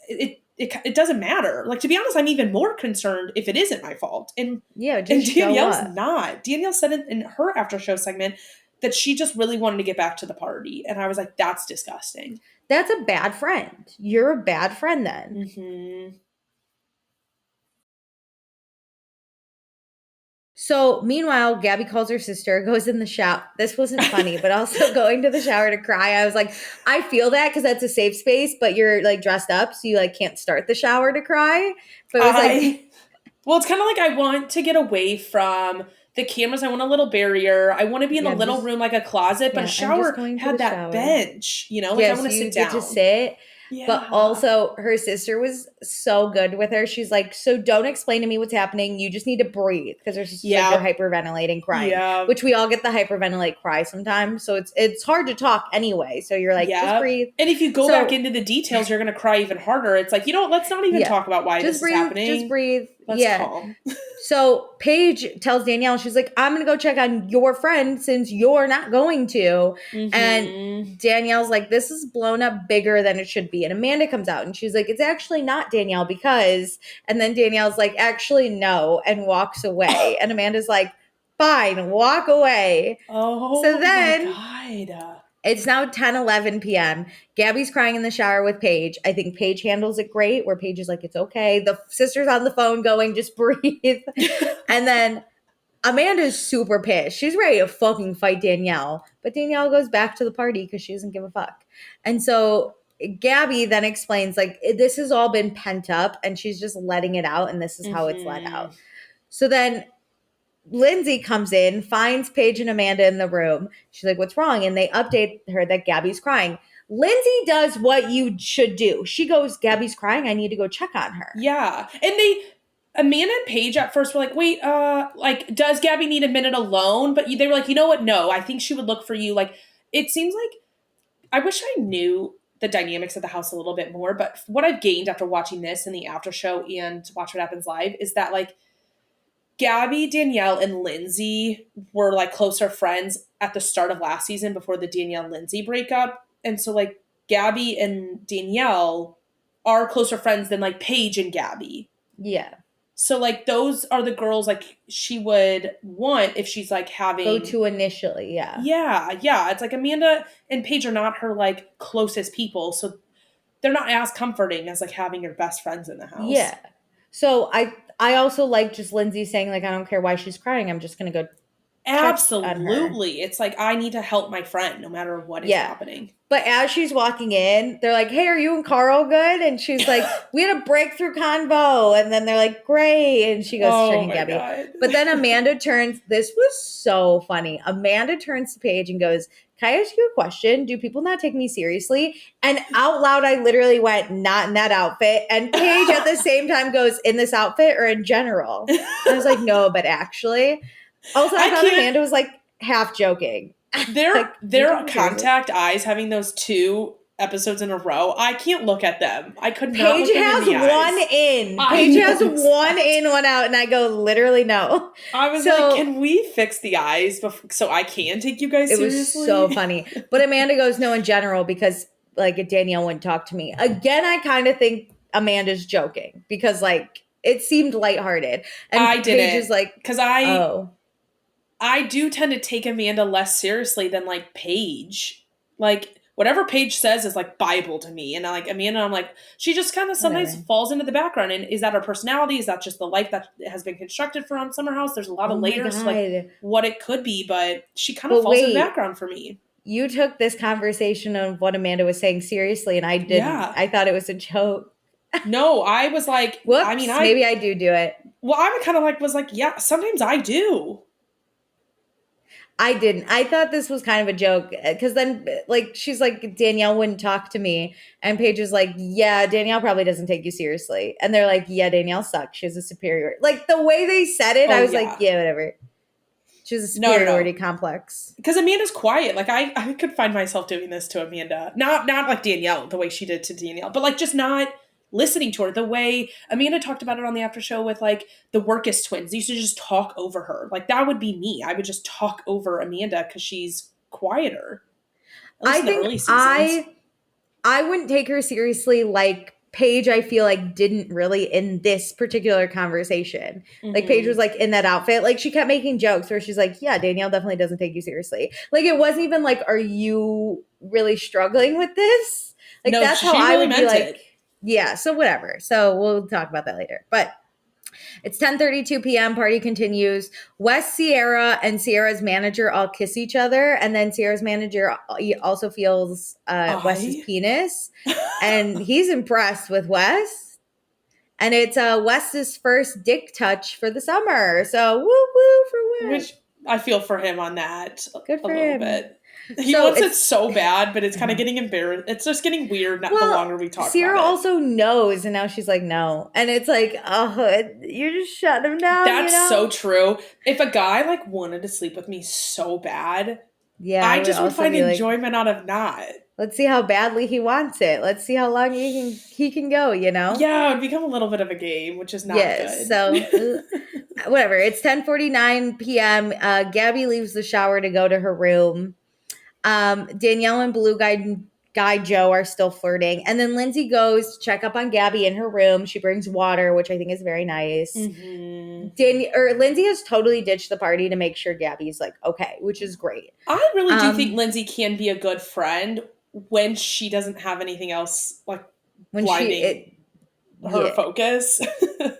it doesn't matter. Like, to be honest, I'm even more concerned if it isn't my fault. Yeah, And just show Danielle's up. not. Danielle said in her after show segment that she just really wanted to get back to the party, and I was like, that's disgusting. That's a bad friend. You're a bad friend then. Mm-hmm. So meanwhile, Gabby calls her sister, goes in the shower. This wasn't funny, but also going to the shower to cry. I was like, I feel that because that's a safe space, but you're like dressed up, so you like can't start the shower to cry. But it was like, well, it's kind of like I want to get away from the cameras. I want a little barrier. I want to be in a little room like a closet, but a shower had that bench, you know, like I want to sit down. To sit. Yeah. But also her sister was so good with her. She's like, so don't explain to me what's happening. You just need to breathe. Because her sister's like, you're hyperventilating, crying. Which we all get the hyperventilate cry sometimes. So it's hard to talk anyway. So you're like, just breathe. And if you go back into the details, you're going to cry even harder. It's like, let's not even talk about why this is happening. Just breathe. Let's calm. So Paige tells Danielle, she's like, I'm going to go check on your friend since you're not going to. Mm-hmm. And Danielle's like, this is blown up bigger than it should be. And Amanda comes out and she's like, it's actually not Danielle because, and then Danielle's like, actually no, and walks away. And Amanda's like, fine, walk away. Oh, so then, my God. It's now 10:11 p.m. Gabby's crying in the shower with Paige. I think Paige handles it great, where Paige is like, it's okay. The sister's on the phone going, just breathe. And then Amanda's super pissed. She's ready to fucking fight Danielle. But Danielle goes back to the party because she doesn't give a fuck. And so Gabby then explains, like, this has all been pent up and she's just letting it out. And this is how it's let out. So then Lindsay comes in, finds Paige and Amanda in the room. She's like, what's wrong? And they update her that Gabby's crying. Lindsay does what you should do. She goes, Gabby's crying. I need to go check on her. Yeah. And Amanda and Paige at first were like, wait, like, does Gabby need a minute alone? But they were like, you know what? No, I think she would look for you. Like, it seems like, I wish I knew the dynamics of the house a little bit more. But what I've gained after watching this and the after show and Watch What Happens Live is that, like, Gabby, Danielle, and Lindsay were like closer friends at the start of last season before the Danielle-Lindsay breakup. And so like Gabby and Danielle are closer friends than like Paige and Gabby. Yeah. So like those are the girls like she would want if she's like having go to initially, yeah. Yeah, yeah. It's like Amanda and Paige are not her like closest people. So they're not as comforting as like having your best friends in the house. Yeah. So I also like just Lindsay saying, like, I don't care why she's crying. I'm just going to go. Absolutely. It's like, I need to help my friend no matter what is happening. But as she's walking in, they're like, hey, are you and Carl good? And she's like, we had a breakthrough convo. And then they're like, great. And she goes, checking Gabby. God. But then Amanda turns, this was so funny. Amanda turns to Paige and goes, can I ask you a question? Do people not take me seriously? And out loud, I literally went, not in that outfit. And Paige at the same time goes, in this outfit or in general? And I was like, no, but actually. Also, I thought Amanda was like half joking. Their contact eyes having those 2 episodes in a row, I can't look at them. I could not look at them in the eyes. Paige has one in, one out, and I go, literally no. I was like, can we fix the eyes so I can take you guys seriously? It was so funny. But Amanda goes, no, in general, because like Danielle wouldn't talk to me. Again, I kind of think Amanda's joking because like it seemed lighthearted. And I didn't. Paige is like, because I do tend to take Amanda less seriously than like Paige. Like whatever Paige says is like Bible to me. And like Amanda, I'm like, she just kind of sometimes falls into the background. And is that her personality? Is that just the life that has been constructed for on Summer House? There's a lot of layers to like what it could be, but she kind of falls in the background for me. You took this conversation of what Amanda was saying seriously, and I didn't. Yeah. I thought it was a joke. No, I was like, whoops, maybe I do it. Well, I kind of like was like, yeah, sometimes I do. I didn't. I thought this was kind of a joke because then, like, she's like, Danielle wouldn't talk to me. And Paige is like, yeah, Danielle probably doesn't take you seriously. And they're like, yeah, Danielle sucks. She has a superior. Like, the way they said it, I was like, yeah, whatever. She has a No. superiority complex. Because Amanda's quiet. Like, I could find myself doing this to Amanda. Not like Danielle, the way she did to Danielle, but like just not listening to her. The way Amanda talked about it on the after show with like the Workus twins. They used to just talk over her. Like, that would be me. I would just talk over Amanda because she's quieter. At least in the early seasons. I wouldn't take her seriously like Paige, I feel like didn't really in this particular conversation. Like Paige was like in that outfit. Like she kept making jokes where she's like, yeah, Danielle definitely doesn't take you seriously. Like it wasn't even like, are you really struggling with this? Like No, that's how she I really would be meant like, it. yeah, so whatever. So we'll talk about that later. But it's 10:32 p.m. Party continues. Wes, Sierra, and Sierra's manager all kiss each other. And then Sierra's manager also feels Wes's penis. And he's impressed with Wes. And it's Wes's first dick touch for the summer. So woo for Wes. Which I feel for him on that. Good for a little him. bit. He wants it so bad, but it's kind of getting embarrassed. It's just getting weird the longer we talk Sierra about it. also knows, and now she's like, no. And it's like, oh, you're just shutting him down. That's so true. If a guy like wanted to sleep with me so bad, I just would find enjoyment out of not. Let's see how badly he wants it. Let's see how long he can go, you know? Yeah, it would become a little bit of a game, which is not good. So whatever. It's 10:49 p.m. Gabby leaves the shower to go to her room. Danielle and Blue Guy Joe are still flirting. And then Lindsay goes to check up on Gabby in her room. She brings water, which I think is very nice. Lindsay has totally ditched the party to make sure Gabby's like, okay, which is great. I really do think Lindsay can be a good friend when she doesn't have anything else like blinding her focus.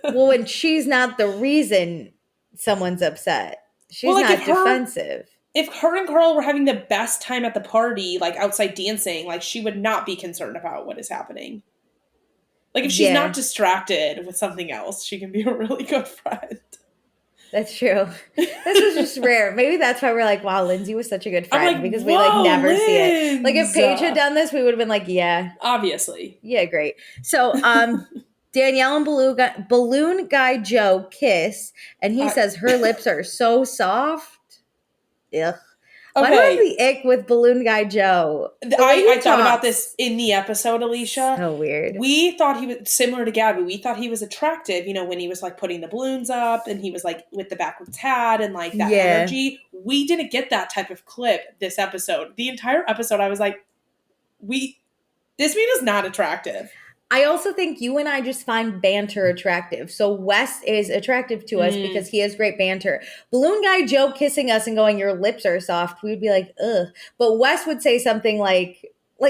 Well, when she's not the reason someone's upset. She's not defensive. If her and Carl were having the best time at the party, like outside dancing, like she would not be concerned about what is happening. Like if she's not distracted with something else, she can be a really good friend. That's true. This was just rare. Maybe that's why we're like, wow, Lindsay was such a good friend because we like never see it. Like if Paige had done this, we would have been like, yeah. Obviously. Yeah, great. So Danielle and Balloon Guy Joe kiss, and he says her lips are so soft. Ugh. Why do I have the ick with Balloon Guy Joe? I thought about this in the episode, Alicia. So weird. We thought he was similar to Gabby. We thought he was attractive, you know, when he was like putting the balloons up and he was like with the backwards hat and like that energy. We didn't get that type of clip this episode. The entire episode, I was like, this man is not attractive. I also think you and I just find banter attractive. So Wes is attractive to us because he has great banter. Balloon Guy Joe kissing us and going, your lips are soft. We would be like, ugh. But Wes would say something like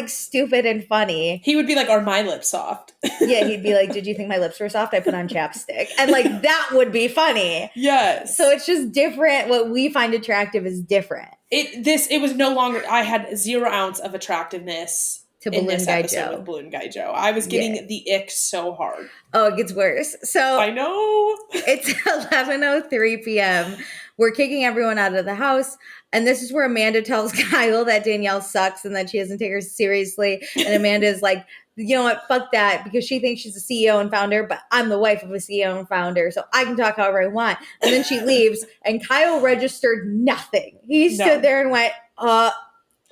stupid and funny. He would be like, are my lips soft? Yeah, he'd be like, did you think my lips were soft? I put on chapstick. And like, that would be funny. Yes. So it's just different. What we find attractive is different. It was no longer, I had 0 ounce of attractiveness to Balloon Guy Joe. With Balloon Guy Joe. I was getting the ick so hard. Oh, it gets worse. So I know. It's 11:03 p.m. We're kicking everyone out of the house. And this is where Amanda tells Kyle that Danielle sucks and that she doesn't take her seriously. And Amanda's like, you know what? Fuck that. Because she thinks she's a CEO and founder, but I'm the wife of a CEO and founder. So I can talk however I want. And then she leaves and Kyle registered nothing. He stood there and went,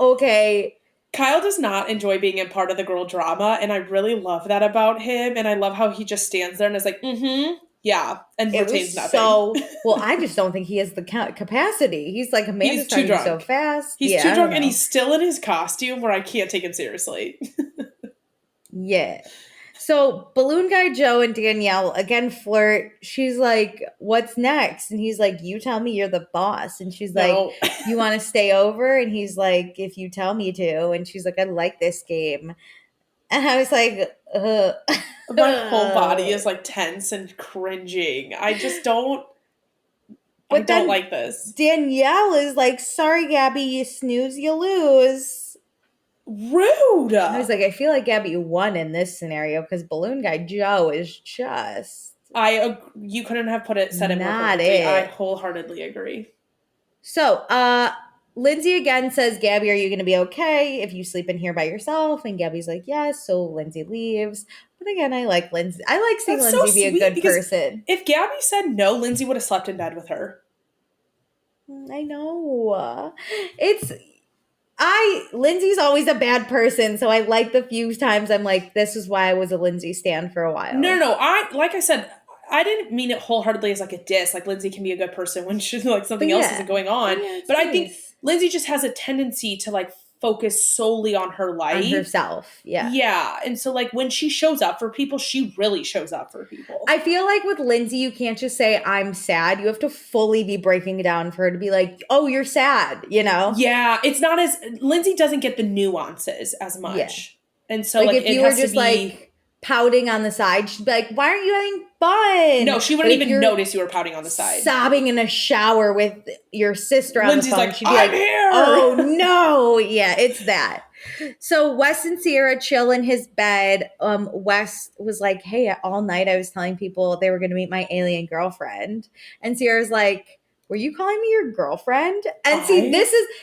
okay. Kyle does not enjoy being a part of the girl drama, and I really love that about him. And I love how he just stands there and is like, yeah, and retains nothing. Well, I just don't think he has the capacity. He's like, Amanda's too drunk. So fast. He's too drunk, and he's still in his costume where I can't take him seriously. Yeah. So Balloon Guy Joe and Danielle again flirt. She's like, what's next? And he's like, you tell me, you're the boss. And she's like, you want to stay over? And he's like, if you tell me to. And she's like, I like this game. And I was like, my whole body is like tense and cringing. I just don't. I don't like this. Danielle is like, sorry, Gabby, you snooze, you lose. Rude. I was like, I feel like Gabby won in this scenario because Balloon Guy Joe is just. You couldn't have said it more perfectly. I wholeheartedly agree. So, Lindsay again says, Gabby, are you going to be okay if you sleep in here by yourself? And Gabby's like, yes. So Lindsay leaves. But again, I like Lindsay. I like seeing Lindsay be a good person. If Gabby said no, Lindsay would have slept in bed with her. I know. Lindsay's always a bad person, so I like the few times I'm like, this is why I was a Lindsay stan for a while. No. Like I said, I didn't mean it wholeheartedly as like a diss. Like Lindsay can be a good person when she's like something else isn't going on. But I think Lindsay just has a tendency to like focus solely on her life. On herself. Yeah. Yeah. And so like when she shows up for people, she really shows up for people. I feel like with Lindsay, you can't just say, I'm sad. You have to fully be breaking it down for her to be like, oh, you're sad, you know? Yeah. It's not as, Lindsay doesn't get the nuances as much. Yeah. And so like if you were just like pouting on the side, she'd be like, why aren't you having fun? No, she wouldn't even notice you were pouting on the side. Sobbing in a shower with your sister on Lindsay's the phone. Like, she'd be I'm here. Oh no. Yeah, it's that. So Wes and Sierra chill in his bed. Wes was like, hey, all night I was telling people they were going to meet my alien girlfriend. And Sierra's like, were you calling me your girlfriend? And see,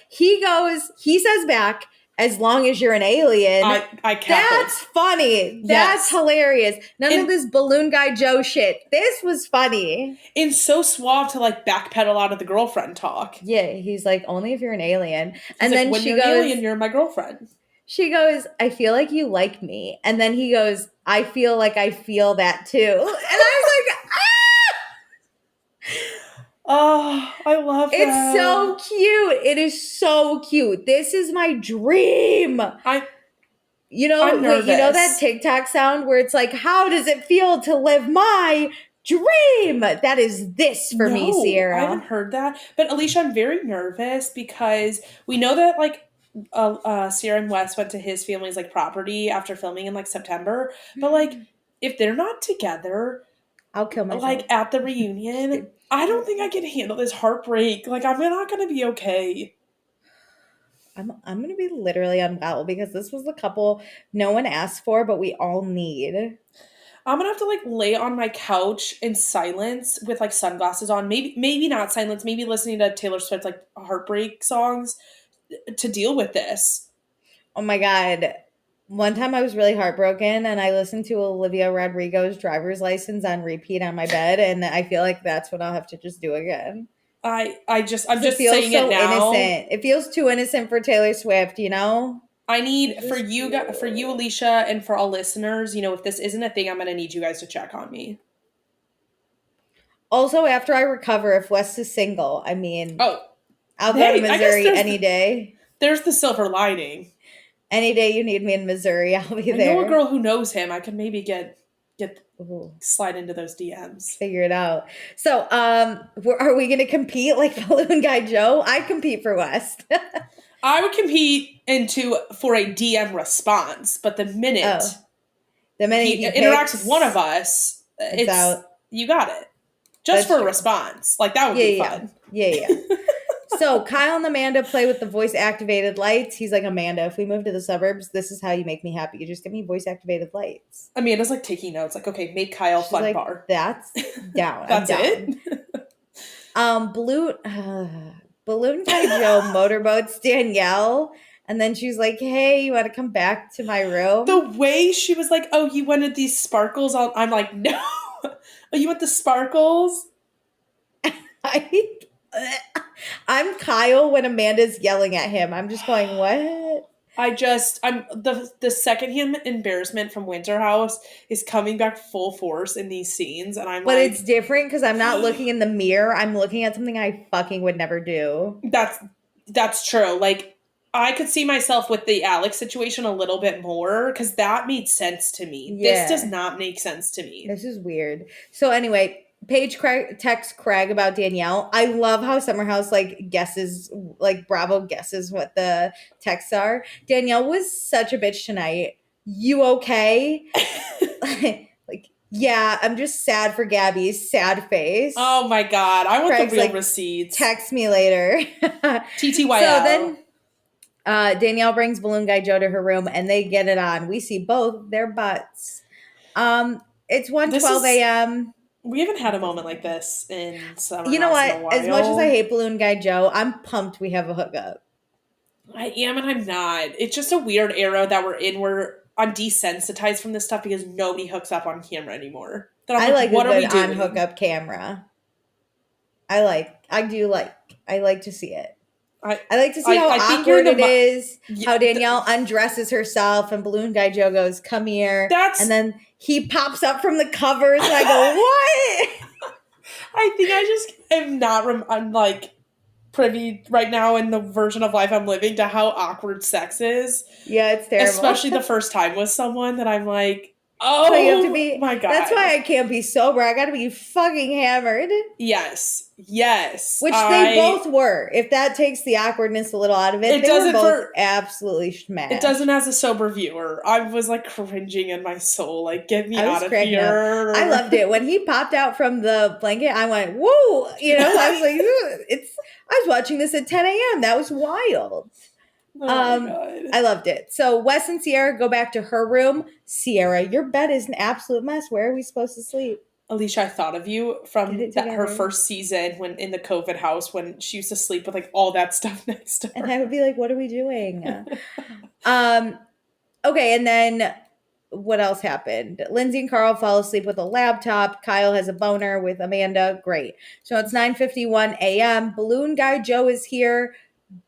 he says back, as long as you're an alien. I That's funny. That's hilarious. None of this balloon guy Joe shit. This was funny. And so suave to like backpedal out of the girlfriend talk. Yeah, he's like, only if you're an alien. And like, then when you're an alien, you're my girlfriend. She goes, I feel like you like me. And then he goes, I feel like I feel that too. And I was like, ah! Oh, I love that. It's so cute. It is so cute. This is my dream. You know that TikTok sound where it's like, how does it feel to live my dream? That is this for me, Sierra. I haven't heard that. But Alicia, I'm very nervous because we know that like Sierra and Wes went to his family's like property after filming in like September. But like if they're not together, I'll kill myself. Like at the reunion, I don't think I can handle this heartbreak. Like I'm not gonna be okay. I'm gonna be literally unwell because this was the couple no one asked for, but we all need. I'm gonna have to like lay on my couch in silence with like sunglasses on. Maybe not silence. Maybe listening to Taylor Swift like heartbreak songs to deal with this. Oh my God. One time I was really heartbroken and I listened to Olivia Rodrigo's Driver's License on repeat on my bed, and I feel like that's what I'll have to just do again. I'm just saying so it now. Innocent. It feels too innocent for Taylor Swift, you know? I need for you, Alicia, and for all listeners, you know, if this isn't a thing, I'm going to need you guys to check on me. Also, after I recover, if Wes is single, I mean, I'll go to Missouri any day. There's the silver lining. Any day you need me in Missouri, I'll be there. I know a girl who knows him. I could maybe slide into those DMs. Figure it out. So, are we going to compete like Balloon Guy Joe? I'd compete for Wes. I would compete for a DM response, but the minute he interacts with one of us, it's out. You got it. Just for a response. Like, that would be fun. Yeah. So Kyle and Amanda play with the voice-activated lights. He's like, Amanda, if we move to the suburbs, this is how you make me happy. You just give me voice-activated lights. Amanda's like taking notes. Like, okay, make Kyle fun like, bar. That's down. That's it? Balloon Guy Joe motorboats Danielle. And then she's like, hey, you want to come back to my room? The way she was like, oh, you wanted these sparkles? I'm like, no. Oh, you want the sparkles? I'm Kyle when Amanda's yelling at him. I'm just going, what? I'm the secondhand embarrassment from Winter House is coming back full force in these scenes, and but it's different because I'm not looking in the mirror. I'm looking at something I fucking would never do. That's true. Like, I could see myself with the Alex situation a little bit more because that made sense to me. Yeah. This does not make sense to me. This is weird. So anyway, Paige texts Craig about Danielle. I love how Summerhouse Bravo guesses what the texts are. Danielle was such a bitch tonight. You okay? Like, yeah, I'm just sad for Gabby's sad face. Oh my God. I want the real receipts. Text me later. TTYL. So then Danielle brings Balloon Guy Joe to her room and they get it on. We see both their butts. It's 1:12 a.m. We haven't had a moment like this in summer. You know what? As much as I hate Balloon Guy Joe, I'm pumped we have a hookup. I am and I'm not. It's just a weird era that we're in where I'm desensitized from this stuff because nobody hooks up on camera anymore. I like what are we doing on hookup camera. I do like I like to see it. I like to see how think you're awkward it is, Yeah, how Danielle undresses herself, and Balloon Guy Joe goes, "Come here," and then he pops up from the covers, and I go, "What?" I think I just am not. I'm like privy right now in the version of life I'm living to how awkward sex is. Yeah, it's terrible. Especially the first time with someone that I'm like, So you have to be, my God. That's why I can't be sober. I got to be fucking hammered. Yes. Which they both were. If that takes the awkwardness a little out of it, they were both absolutely smashed. It doesn't as a sober viewer. I was like cringing in my soul. Like, get me out of here. Up. I loved it. When he popped out from the blanket, I went, whoa. You know, I was like, I was watching this at 10 a.m. That was wild. Oh my God. I loved it. So Wes and Sierra go back to her room. Sierra, your bed is an absolute mess. Where are we supposed to sleep? Alicia, I thought of you from her first season when in the COVID house when she used to sleep with like all that stuff next to her. And I would be like, what are we doing? Okay, and then what else happened? Lindsay and Carl fall asleep with a laptop. Kyle has a boner with Amanda. Great. So it's 9:51 a.m. Balloon Guy Joe is here,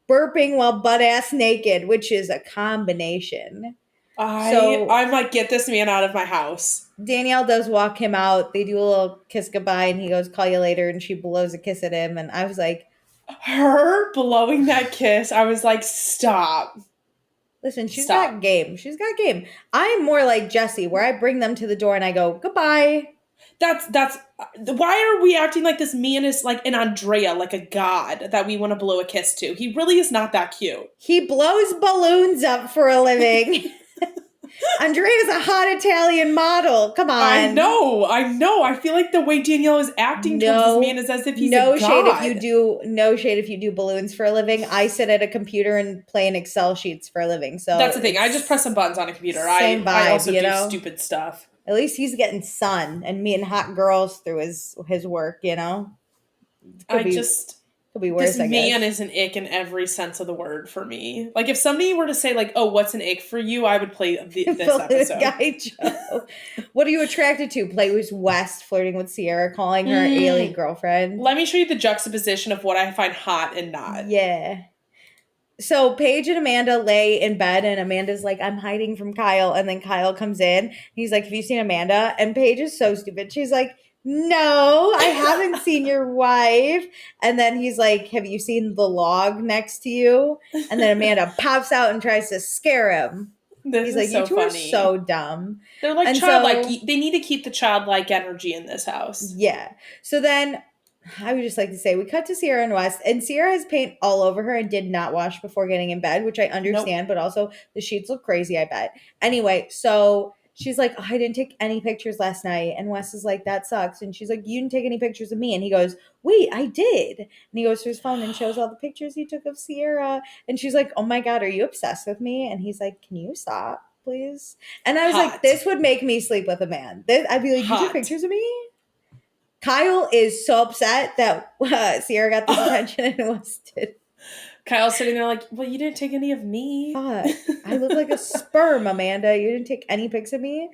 burping while butt-ass naked, which is a combination. I'm like, get this man out of my house. Danielle does walk him out. They do a little kiss goodbye, and he goes, call you later, and she blows a kiss at him. And I was like... Her blowing that kiss, I was like, stop. Listen, she's got game. She's got game. I'm more like Jessie, where I bring them to the door and I go, goodbye. That's why are we acting like this man is like an Andrea, like a god that we want to blow a kiss to? He really is not that cute. He blows balloons up for a living. Andrea's a hot Italian model. Come on. I know. I feel like the way Danielle is acting towards this man is as if he's a god. No shade if you do balloons for a living. I sit at a computer and play in Excel sheets for a living. So that's the thing. I just press some buttons on a computer. Same vibe, I also do stupid stuff. At least he's getting sun and meeting hot girls through his work, you know? Could be worse, this man is an ick in every sense of the word for me. Like, if somebody were to say, like, oh, what's an ick for you? I would play this episode. Guy Joe. What are you attracted to? Play with West, flirting with Sierra, calling her alien girlfriend. Let me show you the juxtaposition of what I find hot and not. Yeah. So Paige and Amanda lay in bed, and Amanda's like, I'm hiding from Kyle. And then Kyle comes in. He's like, have you seen Amanda? And Paige is so stupid. She's like, no, I haven't seen your wife. And then he's like, have you seen the log next to you? And then Amanda pops out and tries to scare him. He's like, you two are so dumb. They're like childlike. They need to keep the childlike energy in this house. Yeah. So then I would just like to say we cut to Sierra and West, and Sierra has paint all over her and did not wash before getting in bed, which I understand, but also the sheets look crazy, I bet. Anyway, so she's like, oh, I didn't take any pictures last night. And Wes is like, that sucks. And she's like, you didn't take any pictures of me. And he goes, wait, I did. And he goes to his phone and shows all the pictures he took of Sierra. And she's like, oh my God, are you obsessed with me? And he's like, can you stop, please? And I was like, this would make me sleep with a man. I'd be like, you took pictures of me? Kyle is so upset that Sierra got this attention and Wes did. Kyle's sitting there like, well, you didn't take any of me. I look like a sperm, Amanda. You didn't take any pics of me.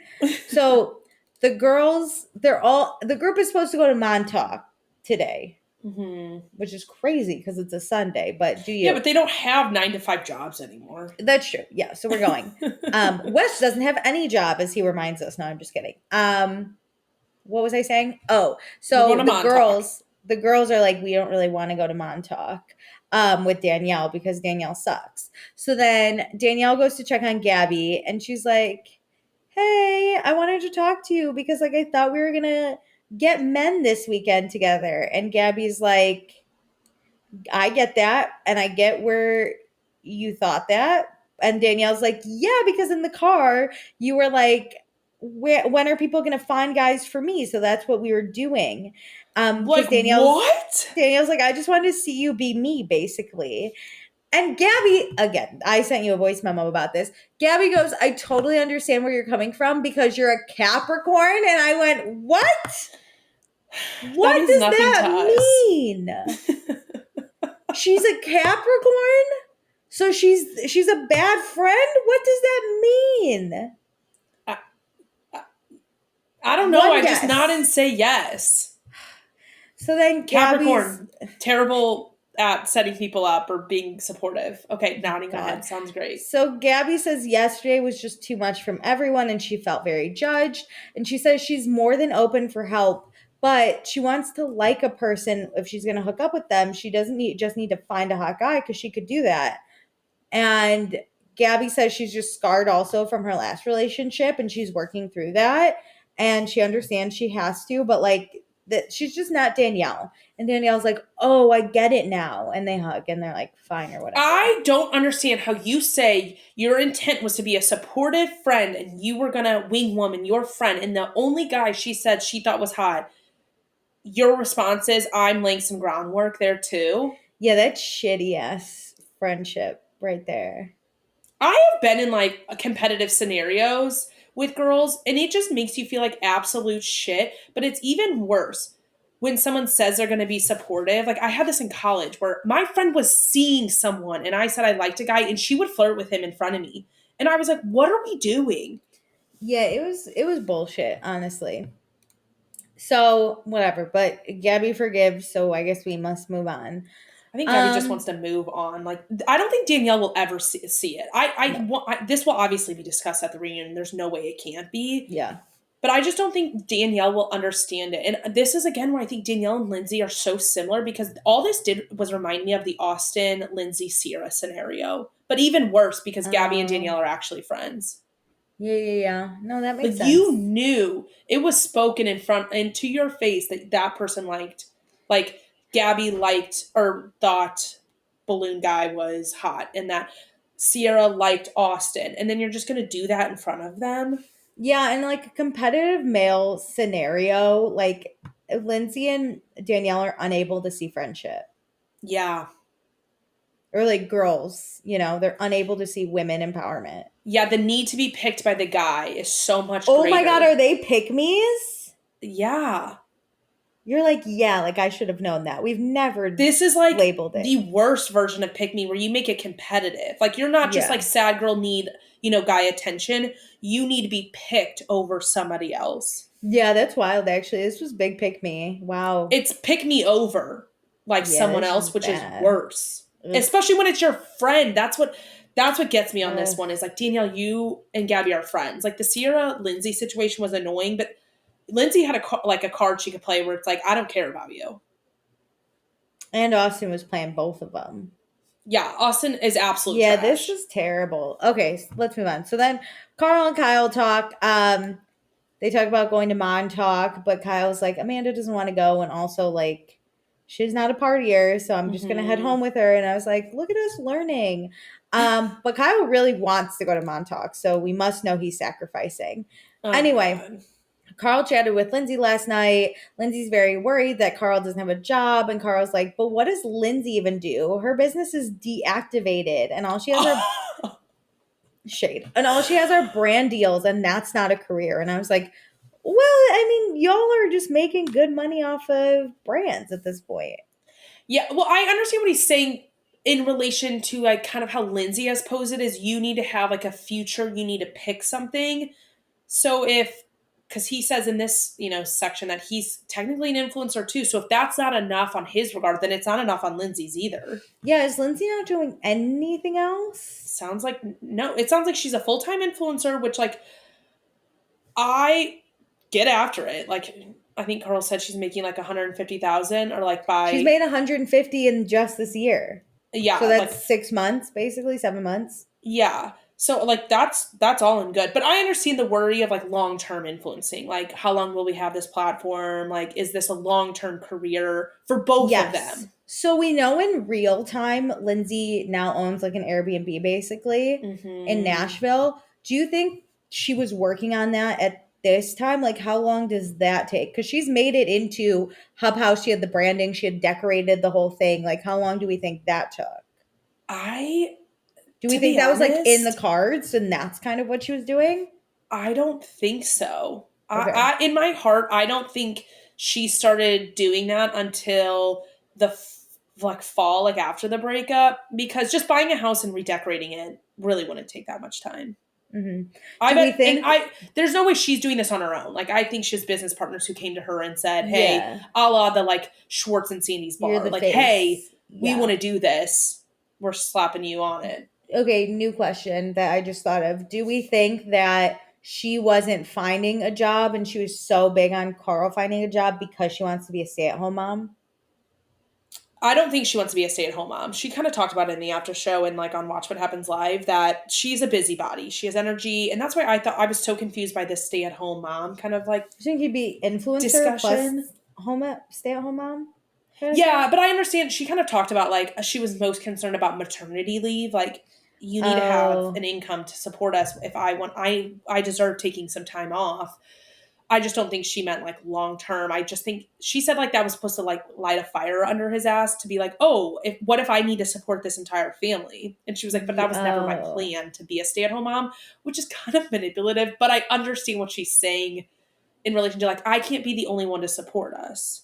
So the girls, the group is supposed to go to Montauk today, which is crazy because it's a Sunday. But do you? Yeah, but they don't have 9-to-5 jobs anymore. That's true. Yeah, so we're going. Wes doesn't have any job, as he reminds us. No, I'm just kidding. What was I saying? Oh, so the girls are like, we don't really want to go to Montauk with Danielle because Danielle sucks. So then Danielle goes to check on Gabby and she's like, hey, I wanted to talk to you because like I thought we were going to get men this weekend together. And Gabby's like, I get that. And I get where you thought that. And Danielle's like, yeah, because in the car you were like, when are people going to find guys for me? So that's what we were doing. Like, Danielle's like, I just wanted to see you be me, basically. And Gabby, again, I sent you a voice memo about this. Gabby goes, I totally understand where you're coming from because you're a Capricorn. And I went, what? What does that mean? She's a Capricorn? So she's a bad friend? What does that mean? I don't know. Just nod and say yes. So then Capricorn, terrible at setting people up or being supportive. Okay, nodding on. Sounds great. So Gabby says yesterday was just too much from everyone and she felt very judged. And she says she's more than open for help, but she wants to like a person. If she's going to hook up with them, she doesn't just need to find a hot guy because she could do that. And Gabby says she's just scarred also from her last relationship and she's working through that. And she understands she has to, but like that she's just not Danielle. And Danielle's like, oh, I get it now. And they hug and they're like, fine or whatever. I don't understand how you say your intent was to be a supportive friend and you were going to wing woman your friend. And the only guy she said she thought was hot, your response is, I'm laying some groundwork there too. Yeah, that's shitty ass friendship right there. I have been in like competitive scenarios with girls and it just makes you feel like absolute shit. But it's even worse when someone says they're going to be supportive. Like I had this in college where my friend was seeing someone and I said I liked a guy and she would flirt with him in front of me. And I was like, what are we doing? Yeah, it was bullshit, honestly. So, whatever, but Gabby forgives, so I guess we must move on. I think Gabby just wants to move on. Like, I don't think Danielle will ever see it. This will obviously be discussed at the reunion. There's no way it can't be. Yeah. But I just don't think Danielle will understand it. And this is, again, where I think Danielle and Lindsay are so similar because all this did was remind me of the Austin, Lindsay, Sierra scenario. But even worse because Gabby and Danielle are actually friends. Yeah. No, that makes sense. You knew it was spoken in front and to your face that person liked. Like, Gabby liked or thought Balloon Guy was hot and that Sierra liked Austin. And then you're just going to do that in front of them? Yeah, and like a competitive male scenario, like Lindsay and Danielle are unable to see friendship. Yeah. Or like girls, they're unable to see women empowerment. Yeah, the need to be picked by the guy is so much greater. Oh my God, are they pick-me's? Yeah. You're like, yeah, like I should have known that. We've never This is like labeled it. The worst version of pick me where you make it competitive. Like you're not just like sad girl need, guy attention. You need to be picked over somebody else. Yeah, that's wild actually. This was big pick me. Wow. It's pick me over like someone else, which is worse. Ugh. Especially when it's your friend. That's what gets me on this one is like, Danielle, you and Gabby are friends. Like the Sierra Lindsay situation was annoying, but Lindsay had a card she could play where it's like, I don't care about you. And Austin was playing both of them. Yeah, Austin is absolute trash. This is terrible. Okay, so let's move on. So then Carl and Kyle talk. They talk about going to Montauk, but Kyle's like, Amanda doesn't want to go. And also like, she's not a partier, so I'm just going to head home with her. And I was like, look at us learning. But Kyle really wants to go to Montauk, so we must know he's sacrificing. Anyway, God. Carl chatted with Lindsay last night. Lindsay's very worried that Carl doesn't have a job. And Carl's like, but what does Lindsay even do? Her business is deactivated. And all she has are shade. And all she has are brand deals. And that's not a career. And I was like, well, I mean, y'all are just making good money off of brands at this point. Yeah. Well, I understand what he's saying in relation to like kind of how Lindsay has posed it is you need to have like a future. You need to pick something. So because he says in this, section that he's technically an influencer too. So if that's not enough on his regard, then it's not enough on Lindsay's either. Yeah, is Lindsay not doing anything else? Sounds like no. It sounds like she's a full-time influencer, which like I get after it. Like I think Carl said she's making like 150,000 or like she's made 150 in just this year. Yeah. So that's like 6 months, basically 7 months. Yeah. So like that's all in good. But I understand the worry of like long-term influencing. Like how long will we have this platform? Like is this a long-term career for both of them? So we know in real time Lindsay now owns like an Airbnb basically in Nashville. Do you think she was working on that at this time? Like how long does that take? Because she's made it into Hub House. She had the branding. She had decorated the whole thing. Like how long do we think that took? Do we think that was like in the cards and that's kind of what she was doing? I don't think so. Okay. I in my heart, I don't think she started doing that until the fall, like after the breakup, because just buying a house and redecorating it really wouldn't take that much time. Mm-hmm. There's no way she's doing this on her own. Like I think she has business partners who came to her and said, "Hey, a la the like Schwartz and Sandy's bar, like, face. Hey." we want to do this. We're slapping you on it. Okay, new question that I just thought of. Do we think that she wasn't finding a job and she was so big on Carl finding a job because she wants to be a stay-at-home mom? I don't think she wants to be a stay-at-home mom. She kind of talked about it in the after show and like on Watch What Happens Live that she's a busybody. She has energy, and that's why I thought I was so confused by this stay-at-home mom kind of like. You think he'd be influencer discussion. plus stay-at-home mom? Yeah, but I understand. She kind of talked about like she was most concerned about maternity leave. Like, you need to have an income to support us. If I deserve taking some time off. I just don't think she meant like long term. I just think she said like that was supposed to like light a fire under his ass to be like, oh, what if I need to support this entire family? And she was like, but that was never my plan to be a stay at home mom, which is kind of manipulative. But I understand what she's saying in relation to like, I can't be the only one to support us.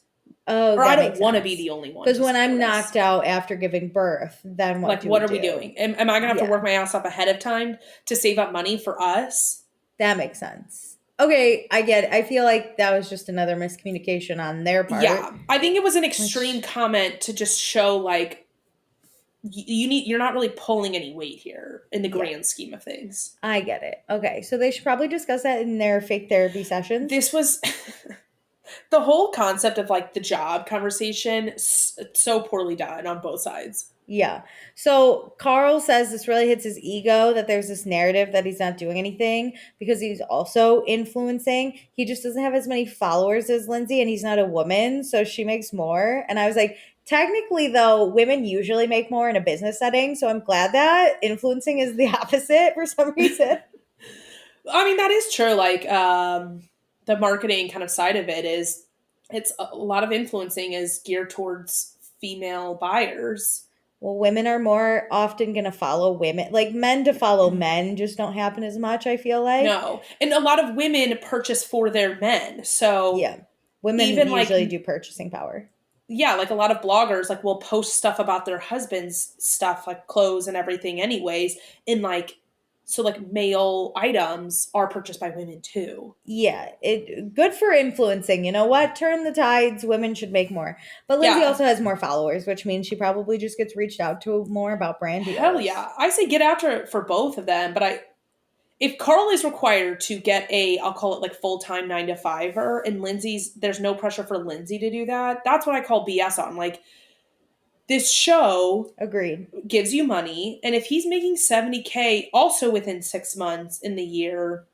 Oh, or I don't want to be the only one. Because when I'm knocked out after giving birth, then what are we doing? Am I going to have to work my ass off ahead of time to save up money for us? That makes sense. Okay, I get it. I feel like that was just another miscommunication on their part. Yeah, I think it was an extreme comment to just show like you're not really pulling any weight here in the grand scheme of things. I get it. Okay, so they should probably discuss that in their fake therapy sessions. This was the whole concept of like the job conversation so poorly done on both sides. Yeah. So Carl says this really hits his ego that there's this narrative that he's not doing anything because he's also influencing. He just doesn't have as many followers as Lindsay, and he's not a woman, so she makes more. And I was like, technically, though, women usually make more in a business setting, so I'm glad that influencing is the opposite for some reason. I mean, that is true. Like, the marketing kind of side of it is it's a lot of influencing is geared towards female buyers. Well, women are more often going to follow women. Like, men to follow men just don't happen as much, I feel like. No. And a lot of women purchase for their men. So yeah, women even usually do purchasing power. Yeah, like a lot of bloggers like will post stuff about their husband's stuff, like clothes and everything anyways. And like, so like male items are purchased by women too. Yeah, good for influencing. You know what? Turn the tides. Women should make more. But Lindsay also has more followers, which means she probably just gets reached out to more about brand deals. Hell yeah. I say get after it for both of them. But if Carl is required to get I'll call it like full-time 9 to 5er, and there's no pressure for Lindsay to do that. That's what I call BS on. Like, this show agreed gives you money, and if he's making $70K also within 6 months in the year,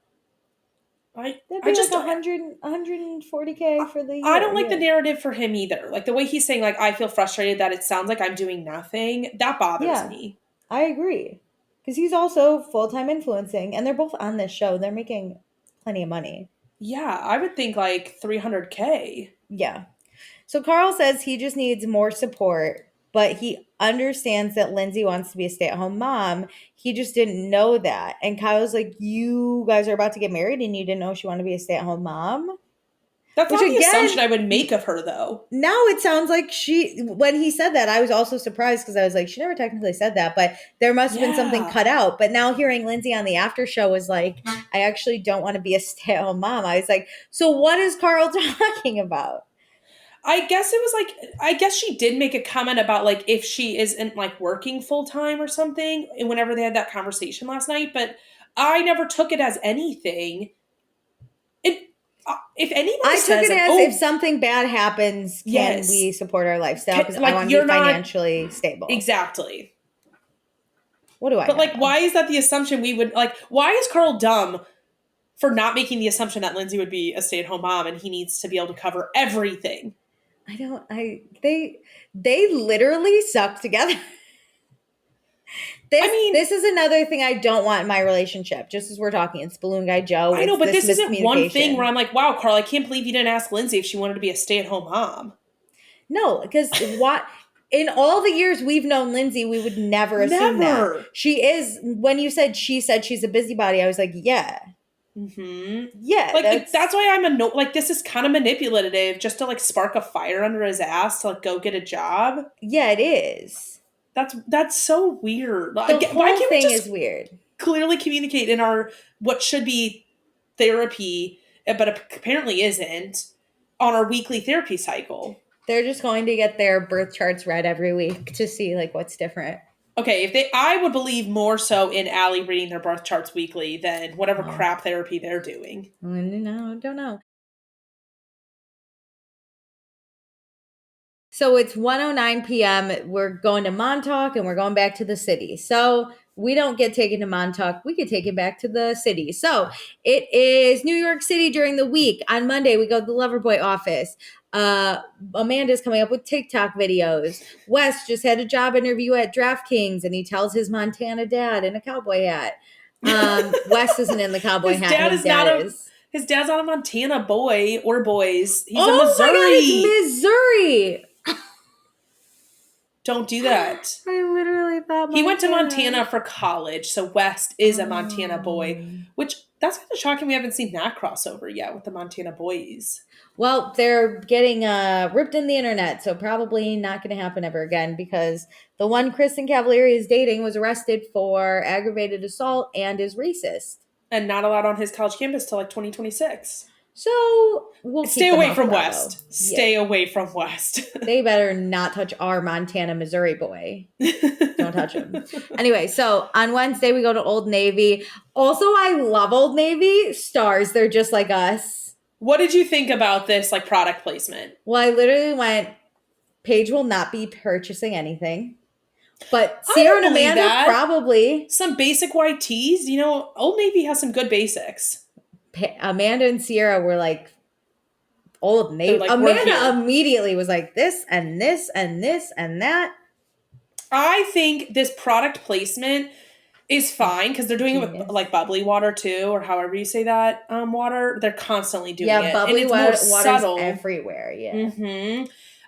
that'd be just like 140K for the year. I don't like the narrative for him either. Like the way he's saying, like, I feel frustrated that it sounds like I'm doing nothing. That bothers me. I agree. Because he's also full-time influencing, and they're both on this show. They're making plenty of money. Yeah, I would think like 300K. Yeah. So Carl says he just needs more support, but he understands that Lindsay wants to be a stay-at-home mom. He just didn't know that. And Kyle's like, you guys are about to get married and you didn't know she wanted to be a stay-at-home mom? That's not the assumption I would make of her, though. Now it sounds like when he said that, I was also surprised because I was like, she never technically said that, but there must have been something cut out. But now hearing Lindsay on the after show was like, I actually don't want to be a stay-at-home mom. I was like, so what is Carl talking about? I guess she did make a comment about like if she isn't like working full time or something, and whenever they had that conversation last night, but I never took it as anything. If anybody I took it as if something bad happens, can we support our lifestyle? Because I want to be financially stable. Exactly. What do I know? But like, why is that the assumption we would like? Why is Carl dumb for not making the assumption that Lindsay would be a stay-at-home mom and he needs to be able to cover everything? They literally suck together. This is another thing I don't want in my relationship. Just as we're talking, it's Balloon Guy Joe. I know, but this isn't one thing where I'm like, wow, Carl, I can't believe you didn't ask Lindsay if she wanted to be a stay-at-home mom. No, because in all the years we've known Lindsay, we would never assume that. She is, when you said she's a busybody, I was like, yeah. Mm-hmm. Yeah. Like, that's why I'm like, this is kind of manipulative just to like spark a fire under his ass to like go get a job. Yeah, it is. That's so weird. The whole thing is weird. Clearly communicate in our what should be therapy, but apparently isn't, on our weekly therapy cycle. They're just going to get their birth charts read every week to see like what's different. Okay, I would believe more so in Allie reading their birth charts weekly than whatever crap therapy they're doing. No, don't know. So it's 1:09 p.m. We're going to Montauk and we're going back to the city. So we don't get taken to Montauk. We get taken back to the city. So it is New York City during the week. On Monday, we go to the Loverboy office. Amanda's coming up with TikTok videos. Wes just had a job interview at DraftKings and he tells his Montana dad in a cowboy hat. Wes isn't in the cowboy hat. His dad is. His dad's not a Montana boy or boys. He's a Missouri. Oh my God, it's Missouri. Don't do that. I literally thought Montana. He went to Montana for college, so West is a Montana boy, which that's kind of shocking we haven't seen that crossover yet with the Montana boys. Well, they're getting ripped in the internet, so probably not going to happen ever again because the one Kristen Cavallari is dating was arrested for aggravated assault and is racist. And not allowed on his college campus till like 2026. So we'll stay away from West. Stay away from West. They better not touch our Montana, Missouri boy. Don't touch him. Anyway, so on Wednesday we go to Old Navy. Also, I love Old Navy stars. They're just like us. What did you think about this like product placement? Well, I literally went, Paige will not be purchasing anything. But Sierra and Amanda probably. Some basic white tees. You know, Old Navy has some good basics. Amanda and Sierra were like Old Navy. Like, Amanda immediately was like this and this and this and that. I think this product placement is fine because they're doing it with like bubbly water too, or however you say that water. They're constantly doing it. Yeah, bubbly water everywhere. Yeah. Mm-hmm.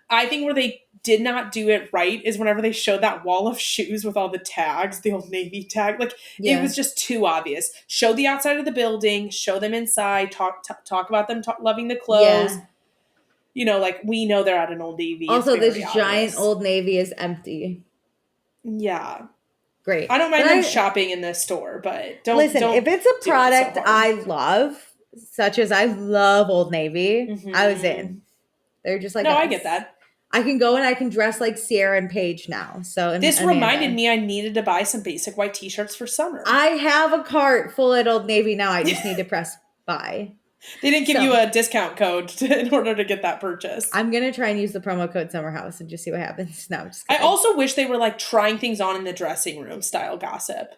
I think where they did not do it right is whenever they showed that wall of shoes with all the tags, the Old Navy tag. Like, it was just too obvious. Show the outside of the building, show them inside, talk about them loving the clothes. Yeah. You know, like, we know they're at an Old Navy. Also, this giant Old Navy is empty. Yeah. Great. I don't mind them shopping in this store, but don't if it's a product I love, such as I love Old Navy, I was in. They're just like, no, I get that. I can go and I can dress like Sierra and Paige now. So this reminded me I needed to buy some basic white t-shirts for summer. I have a cart full at Old Navy now. I just need to press buy. They didn't give you a discount code in order to get that purchase. I'm going to try and use the promo code Summerhouse and just see what happens. No, I'm just kidding. I also wish they were like trying things on in the dressing room style gossip.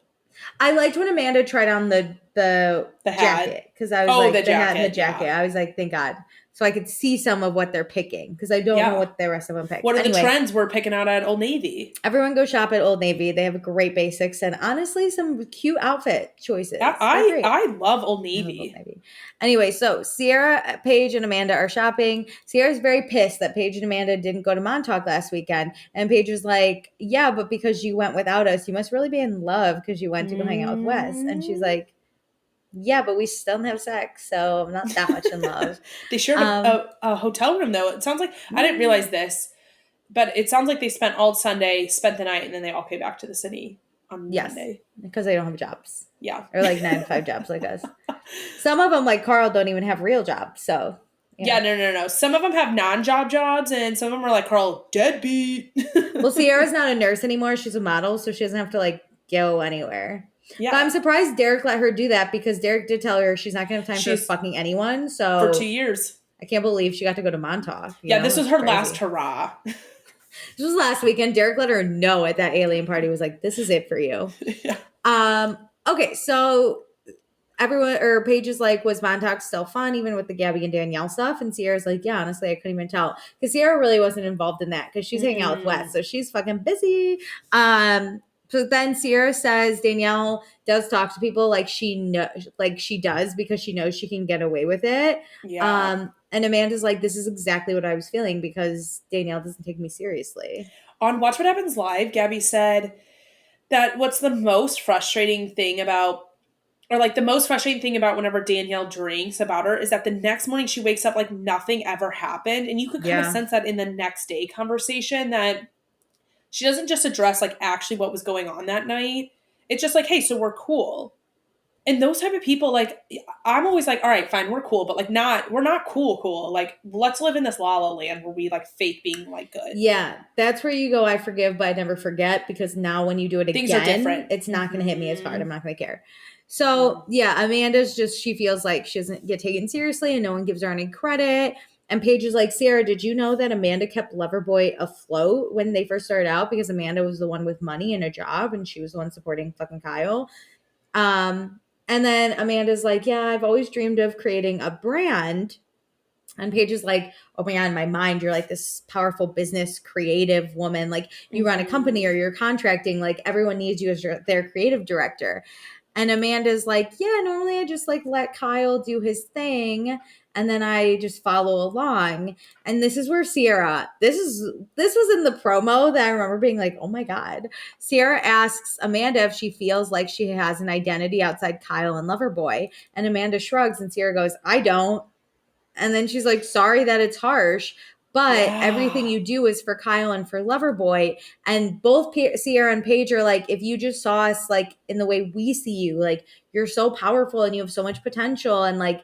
I liked when Amanda tried on the jacket because I was the hat and the jacket. Yeah. I was like, thank God. So I could see some of what they're picking because I don't know what the rest of them pick. What are the trends we're picking out at Old Navy? Everyone go shop at Old Navy. They have great basics and honestly some cute outfit choices. I love Old Navy. Anyway, so Sierra, Paige, and Amanda are shopping. Sierra's very pissed that Paige and Amanda didn't go to Montauk last weekend. And Paige was like, yeah, but because you went without us, you must really be in love because you went to go hang out with Wes. And she's like, yeah, but we still don't have sex, so I'm not that much in love. They shared a hotel room, though. It sounds like, I didn't realize this, but it sounds like they spent all Sunday, spent the night, and then they all came back to the city on Monday. Because they don't have jobs. Yeah. Or like 9-to-5 jobs like us. Some of them, like Carl, don't even have real jobs, so. Yeah, no. Some of them have non-job jobs, and some of them are like, Carl, deadbeat. Well, Sierra's not a nurse anymore. She's a model, so she doesn't have to, like, go anywhere. Yeah. But I'm surprised Derek let her do that because Derek did tell her she's not going to have time for fucking anyone. So for 2 years. I can't believe she got to go to Montauk. Yeah, this was her last hurrah. This was last weekend. Derek let her know at that alien party, was like, this is it for you. Yeah. Okay, so Paige is like, was Montauk still fun even with the Gabby and Danielle stuff? And Sierra's like, yeah, honestly, I couldn't even tell. Because Sierra really wasn't involved in that because she's hanging out with Wes. So she's fucking busy. So then Sierra says Danielle does talk to people like she does because she knows she can get away with it. Yeah. And Amanda's like, this is exactly what I was feeling because Danielle doesn't take me seriously. On Watch What Happens Live, Gabby said that what's the most frustrating thing about whenever Danielle drinks about her is that the next morning she wakes up like nothing ever happened. And you could kind of sense that in the next day conversation that she doesn't just address like actually what was going on that night. It's just like, hey, so we're cool. And those type of people, like, I'm always like, all right, fine, we're cool, but like, we're not cool. Like, let's live in this la la land where we like fake being like good. Yeah, that's where you go, I forgive, but I never forget, because now when you do it Things are again, different. it's not going to hit me as hard. Mhm. I'm not going to care. So, yeah, Amanda's just, she feels like she doesn't get taken seriously and no one gives her any credit. And Paige is like, Sierra, did you know that Amanda kept Loverboy afloat when they first started out? Because Amanda was the one with money and a job, and she was the one supporting fucking Kyle. And then Amanda's like, yeah, I've always dreamed of creating a brand. And Paige is like, oh my God, in my mind, you're like this powerful business creative woman. Like, you run a company or you're contracting, like everyone needs you as their creative director. And Amanda's like, yeah, normally I just like let Kyle do his thing and then I just follow along. And this is where Sierra, this was in the promo that I remember being like, oh my God. Sierra asks Amanda if she feels like she has an identity outside Kyle and Loverboy. And Amanda shrugs and Sierra goes, I don't. And then she's like, sorry that it's harsh, but everything you do is for Kyle and for Loverboy. And both Sierra and Paige are like, if you just saw us like in the way we see you, like you're so powerful and you have so much potential. And like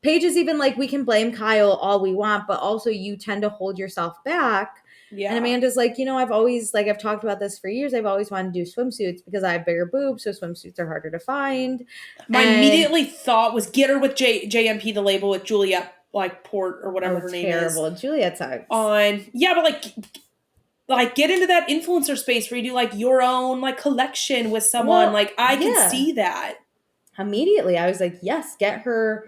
Paige is even like, we can blame Kyle all we want, but also you tend to hold yourself back. Yeah. And Amanda's like, I've always, like, I've talked about this for years. I've always wanted to do swimsuits because I have bigger boobs, so swimsuits are harder to find. My immediately thought was get her with JMP, the label with Juliet, like Port or whatever her name is. Terrible. Juliet sucks. Yeah, but like get into that influencer space where you do like your own like collection with someone. Well, like I can see that. Immediately, I was like, yes, get her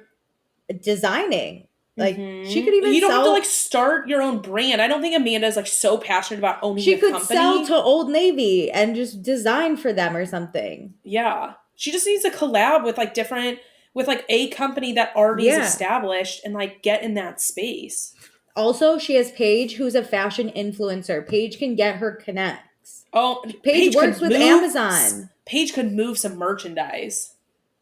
designing. Like she could even you don't sell, have to like start your own brand. I don't think Amanda is like so passionate about owning she a could company. sell to Old Navy and just design for them or something. Yeah. She just needs to collab with like different with like a company that already is established and like get in that space. Also, she has Paige, who's a fashion influencer. Paige can get her connects. Oh, Paige works with Amazon. Paige could move some merchandise.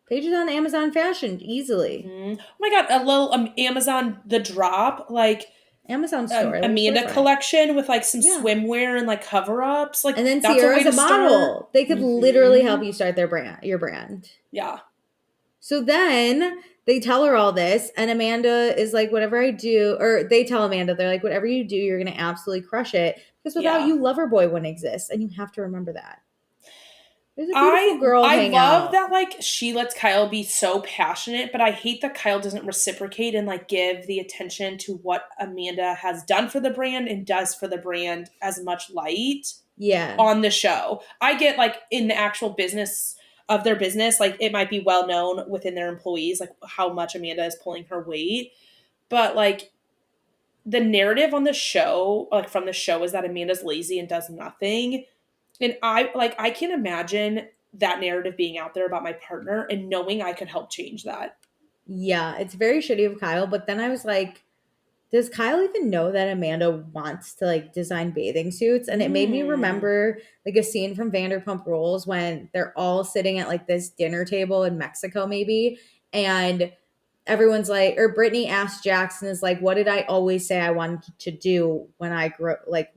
Paige is on Amazon Fashion easily. Oh my God, a little Amazon The Drop, like Amazon store. Amanda collection with like some swimwear and like cover-ups. Like, and then that's Sierra's a way to model. start. They could literally help you start your brand. Yeah. So then they tell her all this, and Amanda is like, whatever I do, or they tell Amanda, they're like, whatever you do, you're going to absolutely crush it. Because without you, Loverboy wouldn't exist. And you have to remember that. There's a beautiful girl I love that like she lets Kyle be so passionate, but I hate that Kyle doesn't reciprocate and like give the attention to what Amanda has done for the brand and does for the brand as much light on the show. I get like in the actual business of their business, like it might be well known within their employees, like how much Amanda is pulling her weight. But like the narrative on the show, like from the show, is that Amanda's lazy and does nothing. And I can't imagine that narrative being out there about my partner and knowing I could help change that. Yeah, it's very shitty of Kyle. But then I was like, does Kyle even know that Amanda wants to like design bathing suits? And it made me remember like a scene from Vanderpump Rules when they're all sitting at like this dinner table in Mexico, maybe. And everyone's like, or Brittany asked Jackson, is like, what did I always say I wanted to do when I grew like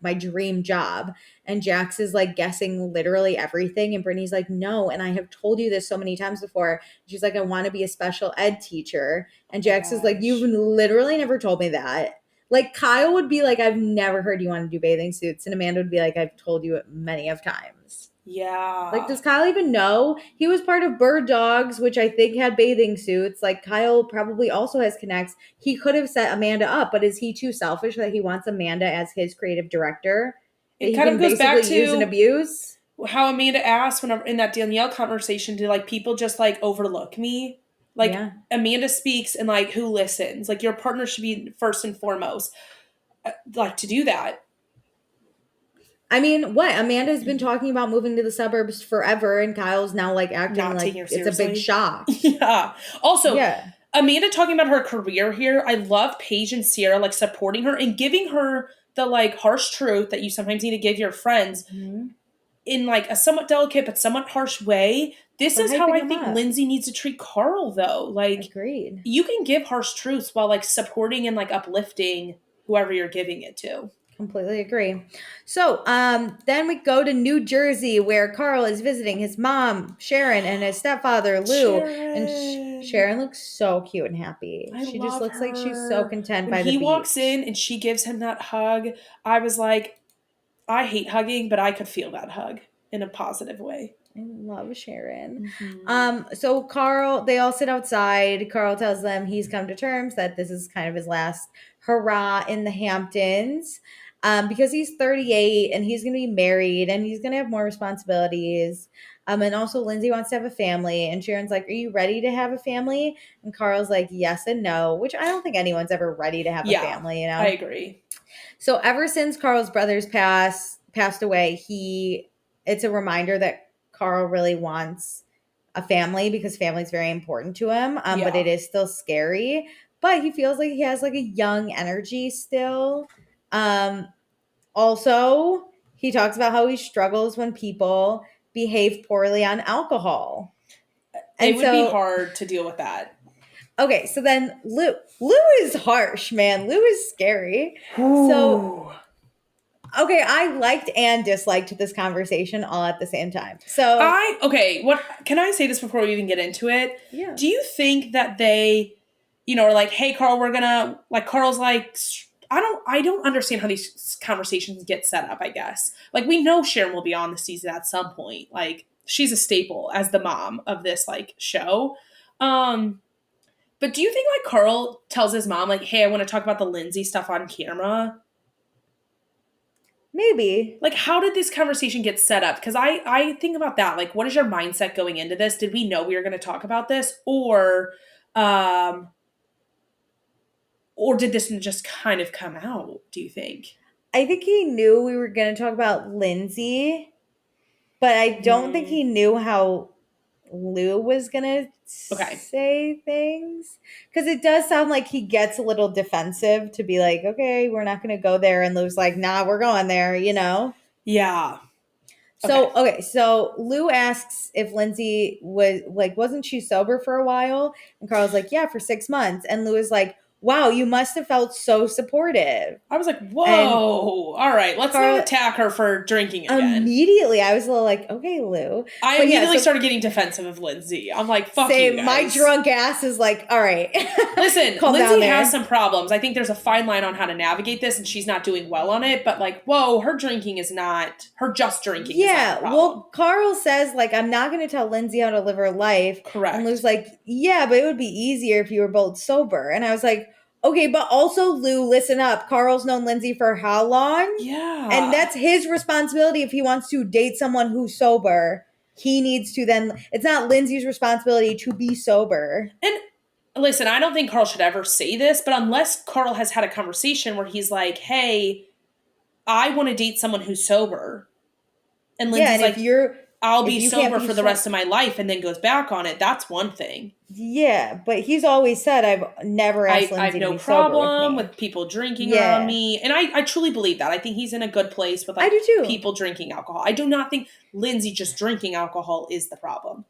my dream job? And Jax is like guessing literally everything. And Brittany's like, no. And I have told you this so many times before. She's like, I want to be a special ed teacher. And Jax is like, you've literally never told me that. Like Kyle would be like, I've never heard you want to do bathing suits. And Amanda would be like, I've told you it many of times. Yeah. Like, does Kyle even know? He was part of Bird Dogs, which I think had bathing suits. Like, Kyle probably also has connects. He could have set Amanda up, but is he too selfish that he wants Amanda as his creative director? It kind of goes back to use and abuse how Amanda asked when in that Danielle conversation, do like people just like overlook me? Like Amanda speaks and like who listens? Like your partner should be first and foremost. Like to do that. I mean, what? Amanda's been talking about moving to the suburbs forever, and Kyle's now like acting not like it's a big shock. Yeah. Also, Amanda talking about her career here. I love Paige and Sierra like supporting her and giving her the like harsh truth that you sometimes need to give your friends in like a somewhat delicate but somewhat harsh way. This is how I think Lindsay needs to treat Carl though. Like, agreed. You can give harsh truths while like supporting and like uplifting whoever you're giving it to. Completely agree. So, then we go to New Jersey where Carl is visiting his mom, Sharon, and his stepfather, Lou. And Sharon. Sharon looks so cute and happy. I She just love looks like she's so her. content When by the he walks beach. in and she gives him that hug, I was like, I hate hugging, but I could feel that hug in a positive way. I love Sharon. Mm-hmm. So Carl, they all sit outside. Carl tells them he's come to terms that this is kind of his last hurrah in the Hamptons. Because he's 38 and he's going to be married and he's going to have more responsibilities. And also Lindsay wants to have a family and Sharon's like, "Are you ready to have a family?" And Carl's like, "Yes and no," which I don't think anyone's ever ready to have a Yeah, family, you I know? agree. So ever since Carl's brothers passed away, it's a reminder that Carl really wants a family because family is very important to him. But it Yeah. is still scary. But he feels like he has like a young energy still. Um, Also, he talks about how he struggles when people behave poorly on alcohol. It And would be so, hard to deal with that. okay, so then Lou is harsh, man. Lou is scary. So Ooh. okay, I liked and disliked this conversation all at the same time. So, What can I say this before we even get into it? yeah. Do you think that they, are like, hey Carl, we're gonna like Carl's like I don't understand how these conversations get set up, I guess. Like we know Sharon will be on the season at some point. Like she's a staple as the mom of this like show. Um, but do you think like Carl tells his mom, like, hey, I want to talk about the Lindsay stuff on camera? Maybe. Like how did this conversation get set up? Because I think about that, like what is your mindset going into this? Did we know we were going to talk about this, um or did this just kind of come out, do you think? I think he knew we were going to talk about Lindsay, but I don't think Mm, he knew how Lou was going to okay. say things. Because it does sound like he gets a little defensive to be like, okay, we're not going to go there. And Lou's like, nah, we're going there, you know? Yeah. Okay. So Lou asks if Lindsay wasn't she sober for a while? And Carl's like, yeah, for 6 months. And Lou is like, wow, you must have felt so supportive. I was like, And whoa, all right, let's not Carl attack her for drinking again. immediately, I was a little like, okay, Lou. I But yeah, immediately so started getting defensive of Lindsay. I'm like, fuck you say my guys. drunk ass is like, all right. Listen, Calm down Lindsay there. has some problems. I think there's a fine line on how to navigate this, and she's not doing well on it. But like, whoa, her drinking is not her just drinking is not Yeah, the problem. well, Carl says, like, I'm not going to tell Lindsay how to live her life. And Lou's Correct. like, yeah, but it would be easier if you were both sober. And I was like, okay, but also, Lou, listen up. Carl's known Lindsay for how long? And Yeah. that's his responsibility if he wants to date someone who's sober. He needs to then, it's not Lindsay's responsibility to be sober. And listen, I don't think Carl should ever say this, but unless Carl has had a conversation where he's like, hey, I want to date someone who's sober. And Yeah, Lindsay's and like, I'll if be you can't sober be for the rest of my life and then goes back on it. That's one thing. yeah, but he's always said, I've never asked I have Lindsay to no be sober with problem me. with people drinking around Yeah, me. And I truly believe that. I think he's in a good place with I like do too. people drinking alcohol. I do not think Lindsay just drinking alcohol is the problem.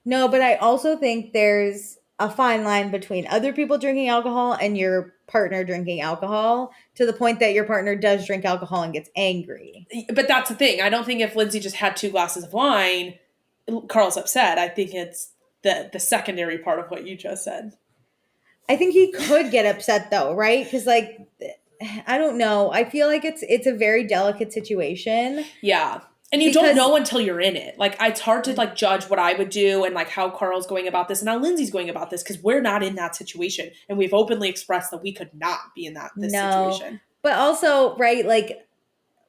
No, but I also think there's a fine line between other people drinking alcohol and your partner drinking alcohol to the point that your partner does drink alcohol and gets angry. But that's the thing. I don't think if Lindsay just had 2 glasses of wine, Carl's upset. I think it's the secondary part of what you just said. I think he could get upset though, right? Because like I don't know. I feel like it's a very delicate situation Yeah. And you don't because know until you're in it. Like it's hard to like judge what I would do and like how Carl's going about this and how Lindsay's going about this because we're not in that situation and we've openly expressed that we could not be in this no. situation. But also, right, like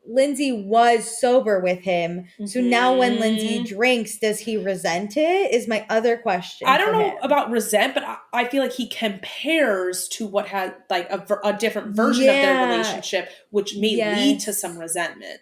Lindsay was sober with him. So now when Lindsay Mhm. drinks, does he resent it? Is my other question I don't for know him. about resent, but I feel like he compares to what had like a different version of their Yeah. relationship, which may lead to some Yes. resentment.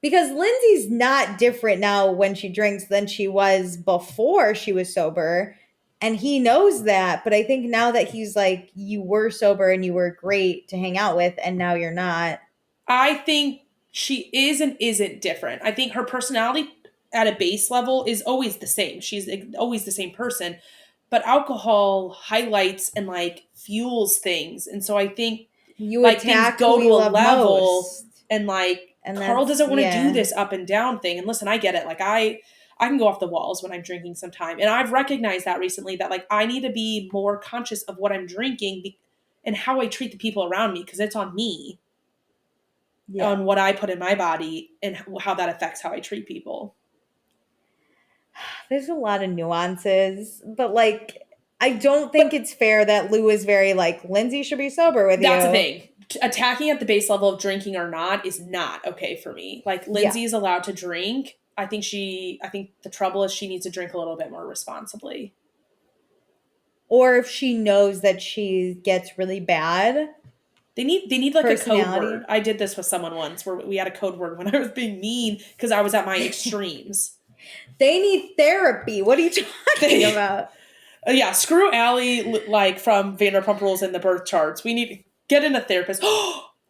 Because Lindsay's not different now when she drinks than she was before she was sober. And he knows that. But I think now that he's like, you were sober and you were great to hang out with, and now you're not. I think she is and isn't different. I think her personality at a base level is always the same. She's always the same person, but alcohol highlights and like fuels things. And so I think You like things attack go who to you a love level most. and like And Carl that's- doesn't want to yeah. do this up and down thing. And listen, I get it. Like I can go off the walls when I'm drinking sometime. And I've recognized that recently that like I need to be more conscious of what I'm drinking and how I treat the people around me because it's on me. Yeah. On what I put in my body and how that affects how I treat people. There's a lot of nuances, but like I don't think it's fair that Lou is very like Lindsay should be sober with you. That's the thing. Attacking at the base level of drinking or not is not okay for me. Like Lindsay is allowed to drink. I think the trouble is she needs to drink a little bit more responsibly. Or if she knows that she gets really bad. They need like a code word. I did this with someone once where we had a code word when I was being mean because I was at my extremes. They need therapy. What are you talking about? Yeah, screw Allie like from Vanderpump Rules in the birth charts. We need to get in a therapist.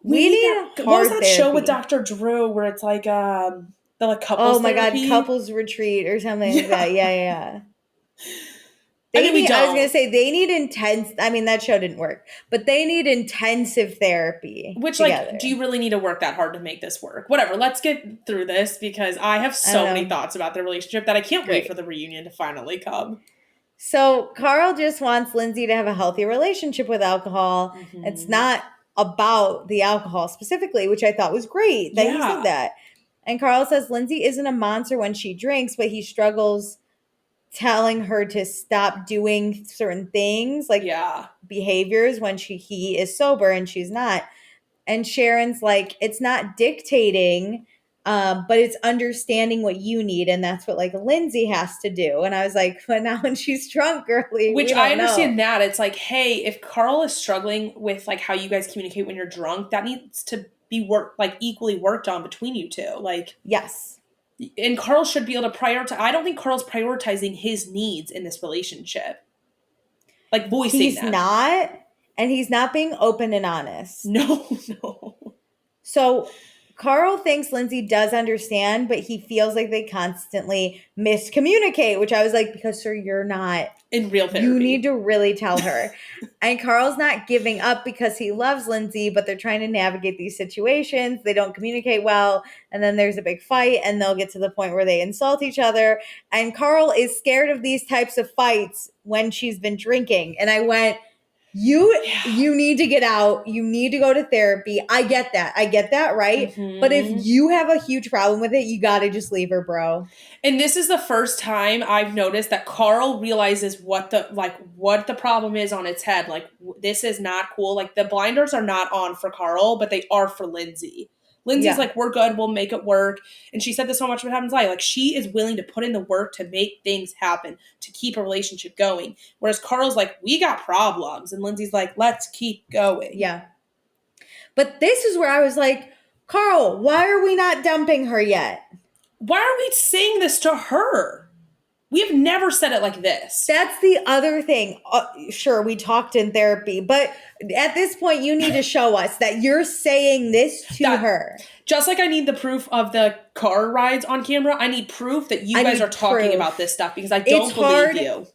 we need that. What was that show with Dr. Drew where it's like the like couples? Oh my therapy? God, couples retreat or something like that. Yeah. I was gonna say they need intense. I mean, that show didn't work, but they need intensive therapy. Which, together. like, do you really need to work that hard to make this work? Whatever. Let's get through this because I have so many thoughts about their relationship that I can't wait for the reunion to finally come. So Carl just wants Lindsay to have a healthy relationship with alcohol. Mm-hmm. It's not about the alcohol specifically, which I thought was great that he said that. And Carl says Lindsay isn't a monster when she drinks, but he struggles telling her to stop doing certain things, like behaviors when he is sober and she's not. And Sharon's like, it's not dictating, but it's understanding what you need. And that's what like Lindsay has to do. And I was like, but now when she's drunk, girly, which I understand that. It's like, hey, if Carl is struggling with like how you guys communicate when you're drunk, that needs to be equally worked on between you two. Like, yes. And Carl should be able to prioritize. I don't think Carl's prioritizing his needs in this relationship. Like voicing He's not. And he's not being open and honest. No. So Carl thinks Lindsay does understand, but he feels like they constantly miscommunicate, which I was like, because sir, you're not in real therapy. You need to really tell her. And Carl's not giving up because he loves Lindsay, but they're trying to navigate these situations. They don't communicate well. And then there's a big fight and they'll get to the point where they insult each other. And Carl is scared of these types of fights when she's been drinking. And I went, you need to get out. You need to go to therapy. I get that, right? Mm-hmm. But if you have a huge problem with it, you got to just leave her, bro. And this is the first time I've noticed that Carl realizes what the problem is on its head. Like, this is not cool. Like, the blinders are not on for Carl, but they are for Lindsay. Lindsay's like, we're good. We'll make it work. And she said this so much what happens live. Like, she is willing to put in the work to make things happen, to keep a relationship going. Whereas Carl's like, we got problems. And Lindsay's like, let's keep going. Yeah. But this is where I was like, Carl, why are we not dumping her yet? Why are we saying this to her? We have never said it like this. That's the other thing. Sure, we talked in therapy, but at this point, you need to show us that you're saying this to her. Just like I need the proof of the car rides on camera, I need proof that you guys are talking about this stuff because I don't believe you.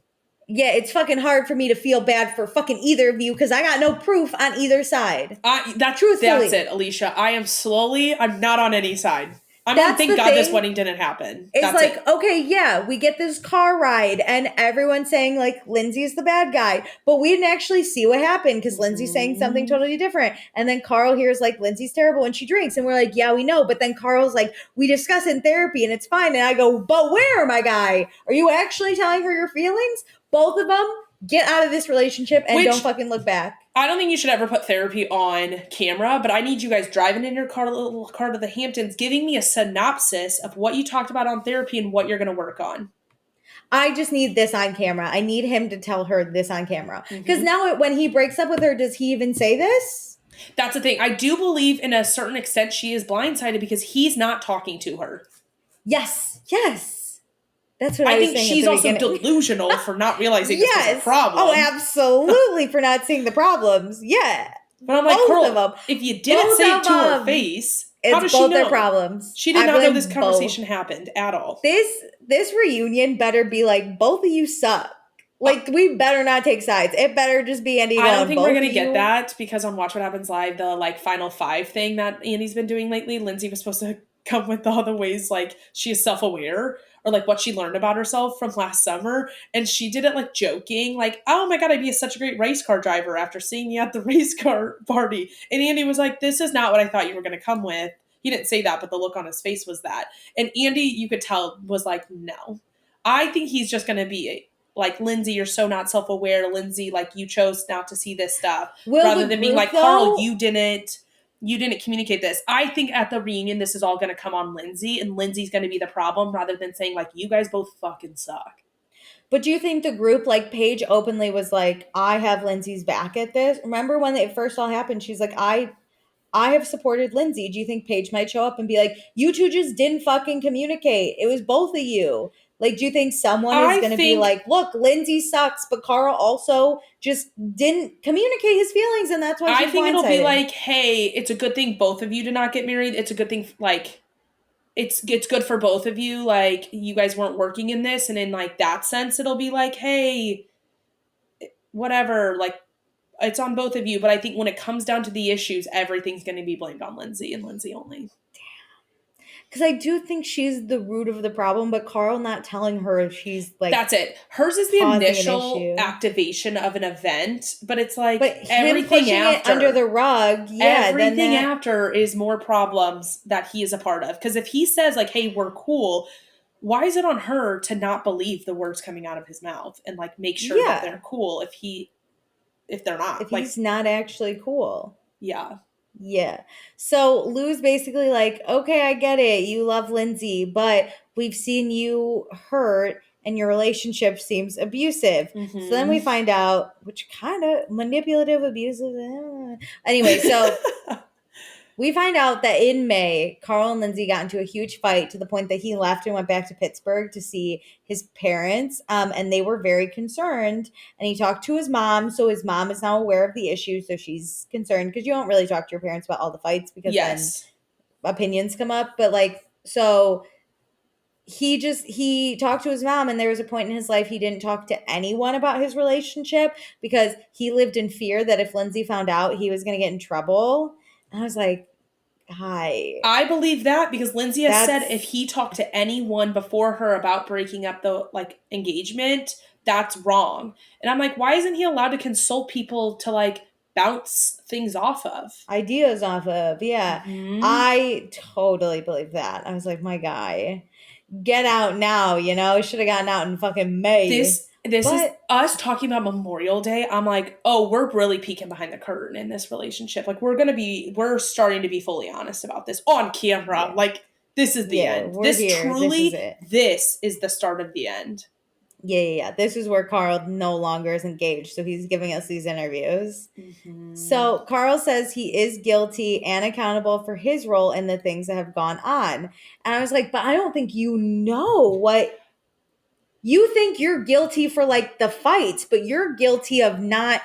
Yeah, it's fucking hard for me to feel bad for fucking either of you because I got no proof on either side. That's it, Alicia. I'm not on any side. Thank God this wedding didn't happen. It's like, okay, yeah, we get this car ride and everyone's saying like Lindsay's the bad guy, but we didn't actually see what happened because Lindsay's saying something totally different. And then Carl hears like Lindsay's terrible when she drinks. And we're like, yeah, we know. But then Carl's like, we discuss in therapy and it's fine. And I go, but where, my guy? Are you actually telling her your feelings? Both of them, get out of this relationship and don't fucking look back. I don't think you should ever put therapy on camera, but I need you guys driving in your car, little car to the Hamptons, giving me a synopsis of what you talked about on therapy and what you're going to work on. I just need this on camera. I need him to tell her this on camera. Because now when he breaks up with her, does he even say this? That's the thing. I do believe in a certain extent she is blindsided because he's not talking to her. Yes. That's what I was saying. I think she's also delusional for not realizing this was a problem. Oh, absolutely, for not seeing the problems. Yeah. But I'm like, Carl, if you didn't say it to her face, how does she know? Their problems. She did not know this conversation happened at all. This reunion better be like, both of you suck. Like, we better not take sides. It better just be Andy going, I don't think we're both gonna of get you. that because on Watch What Happens Live, the like final five thing that Andy's been doing lately, Lindsay was supposed to come with all the ways like she is self-aware or like what she learned about herself from last summer, and she did it like joking, like, "Oh my god, I'd be such a great race car driver after seeing you at the race car party." And Andy was like, "This is not what I thought you were gonna come with." He didn't say that, but the look on his face was that. And Andy, you could tell, was like, "No." I think he's just gonna be like, Lindsay, you're so not self-aware. Lindsay, like, you chose not to see this stuff. Rather than being like, Carl, you didn't communicate this. I think at the reunion, this is all going to come on Lindsay, and Lindsay's going to be the problem rather than saying, like, you guys both fucking suck. But do you think the group, like, Paige openly was like, I have Lindsay's back at this? Remember when it first all happened? She's like, I have supported Lindsay. Do you think Paige might show up and be like, you two just didn't fucking communicate? It was both of you. Like, do you think someone is going to be like, look, Lindsay sucks, but Carl also just didn't communicate his feelings, and that's why she's I think it'll be blindsided. like, hey, it's a good thing both of you did not get married. It's a good thing, like, it's good for both of you. Like, you guys weren't working in this, and in like that sense, it'll be like, hey, whatever, like, it's on both of you. But I think when it comes down to the issues, everything's going to be blamed on Lindsay and Lindsay only. Because I do think she's the root of the problem, but Carl not telling her she's like, that's it. Hers is the initial activation of an event, but it's like, but everything after, it under the rug, everything after is more problems that he is a part of. Because if he says like, "Hey, we're cool," why is it on her to not believe the words coming out of his mouth and like make sure that they're cool if they're not, if he's not actually cool? Yeah. So Lou's basically like, okay, I get it. You love Lindsay, but we've seen you hurt and your relationship seems abusive. Mm-hmm. So then we find out, which kind of manipulative, abusive. Anyway, so we find out that in May, Carl and Lindsay got into a huge fight to the point that he left and went back to Pittsburgh to see his parents. And they were very concerned. And he talked to his mom. So his mom is now aware of the issue. So she's concerned because you don't really talk to your parents about all the fights because then opinions come up. But like, so he talked to his mom, and there was a point in his life he didn't talk to anyone about his relationship because he lived in fear that if Lindsay found out, he was going to get in trouble. And I was like, hi. I believe that because Lindsay has said if he talked to anyone before her about breaking up the like engagement, that's wrong. And I'm like, why isn't he allowed to consult people to like bounce things off of? Ideas off of, yeah. Mm-hmm. I totally believe that. I was like, my guy, get out now, you know? Should have gotten out in fucking May. This is us talking about Memorial Day. I'm like, oh, we're really peeking behind the curtain in this relationship. Like, we're starting to be fully honest about this on camera. Yeah. Like, this is the end. This is the start of the end. Yeah. This is where Carl no longer is engaged. So he's giving us these interviews. Mm-hmm. So Carl says he is guilty and accountable for his role in the things that have gone on. And I was like, but I don't think you know what... You think you're guilty for like the fights, but you're guilty of not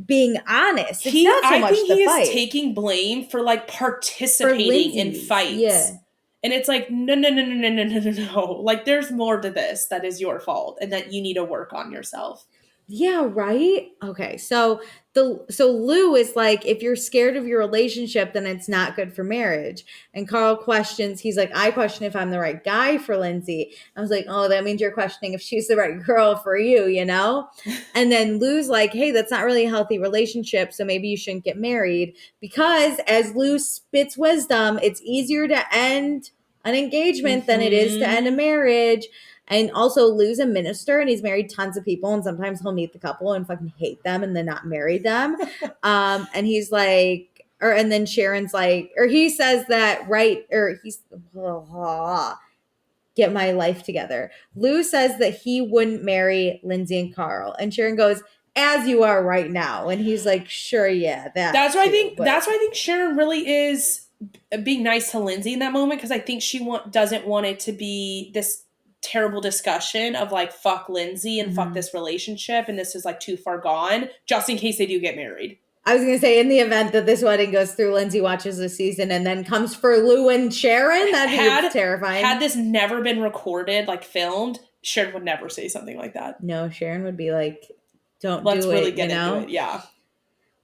being honest. It's not so much the fight. I think he is taking blame for like participating in fights. Yeah. And it's like, no. Like, there's more to this that is your fault and that you need to work on yourself. Yeah, right? Okay, so Lou is like, if you're scared of your relationship, then it's not good for marriage. And Carl questions, he's like, I question if I'm the right guy for Lindsay. I was like, oh, that means you're questioning if she's the right girl for you, you know? And then Lou's like, hey, that's not really a healthy relationship, so maybe you shouldn't get married. Because as Lou spits wisdom, it's easier to end an engagement than it is to end a marriage. And also, Lou's a minister, and he's married tons of people, and sometimes he'll meet the couple and fucking hate them and then not marry them. And he's like, and then Sharon's like, or he says that, right, or he's, get my life together. Lou says that he wouldn't marry Lindsay and Carl. And Sharon goes, as you are right now. And he's like, sure, yeah. That's why I think Sharon really is being nice to Lindsay in that moment, because I think she doesn't want it to be this terrible discussion of like, fuck Lindsay and fuck this relationship and this is like too far gone, just in case they do get married. I was going to say, in the event that this wedding goes through, Lindsay watches the season and then comes for Lou and Sharon, that'd be terrifying. Had this never been recorded, like filmed, Sharon would never say something like that. No, Sharon would be like, don't Let's do it, really get into it. Yeah.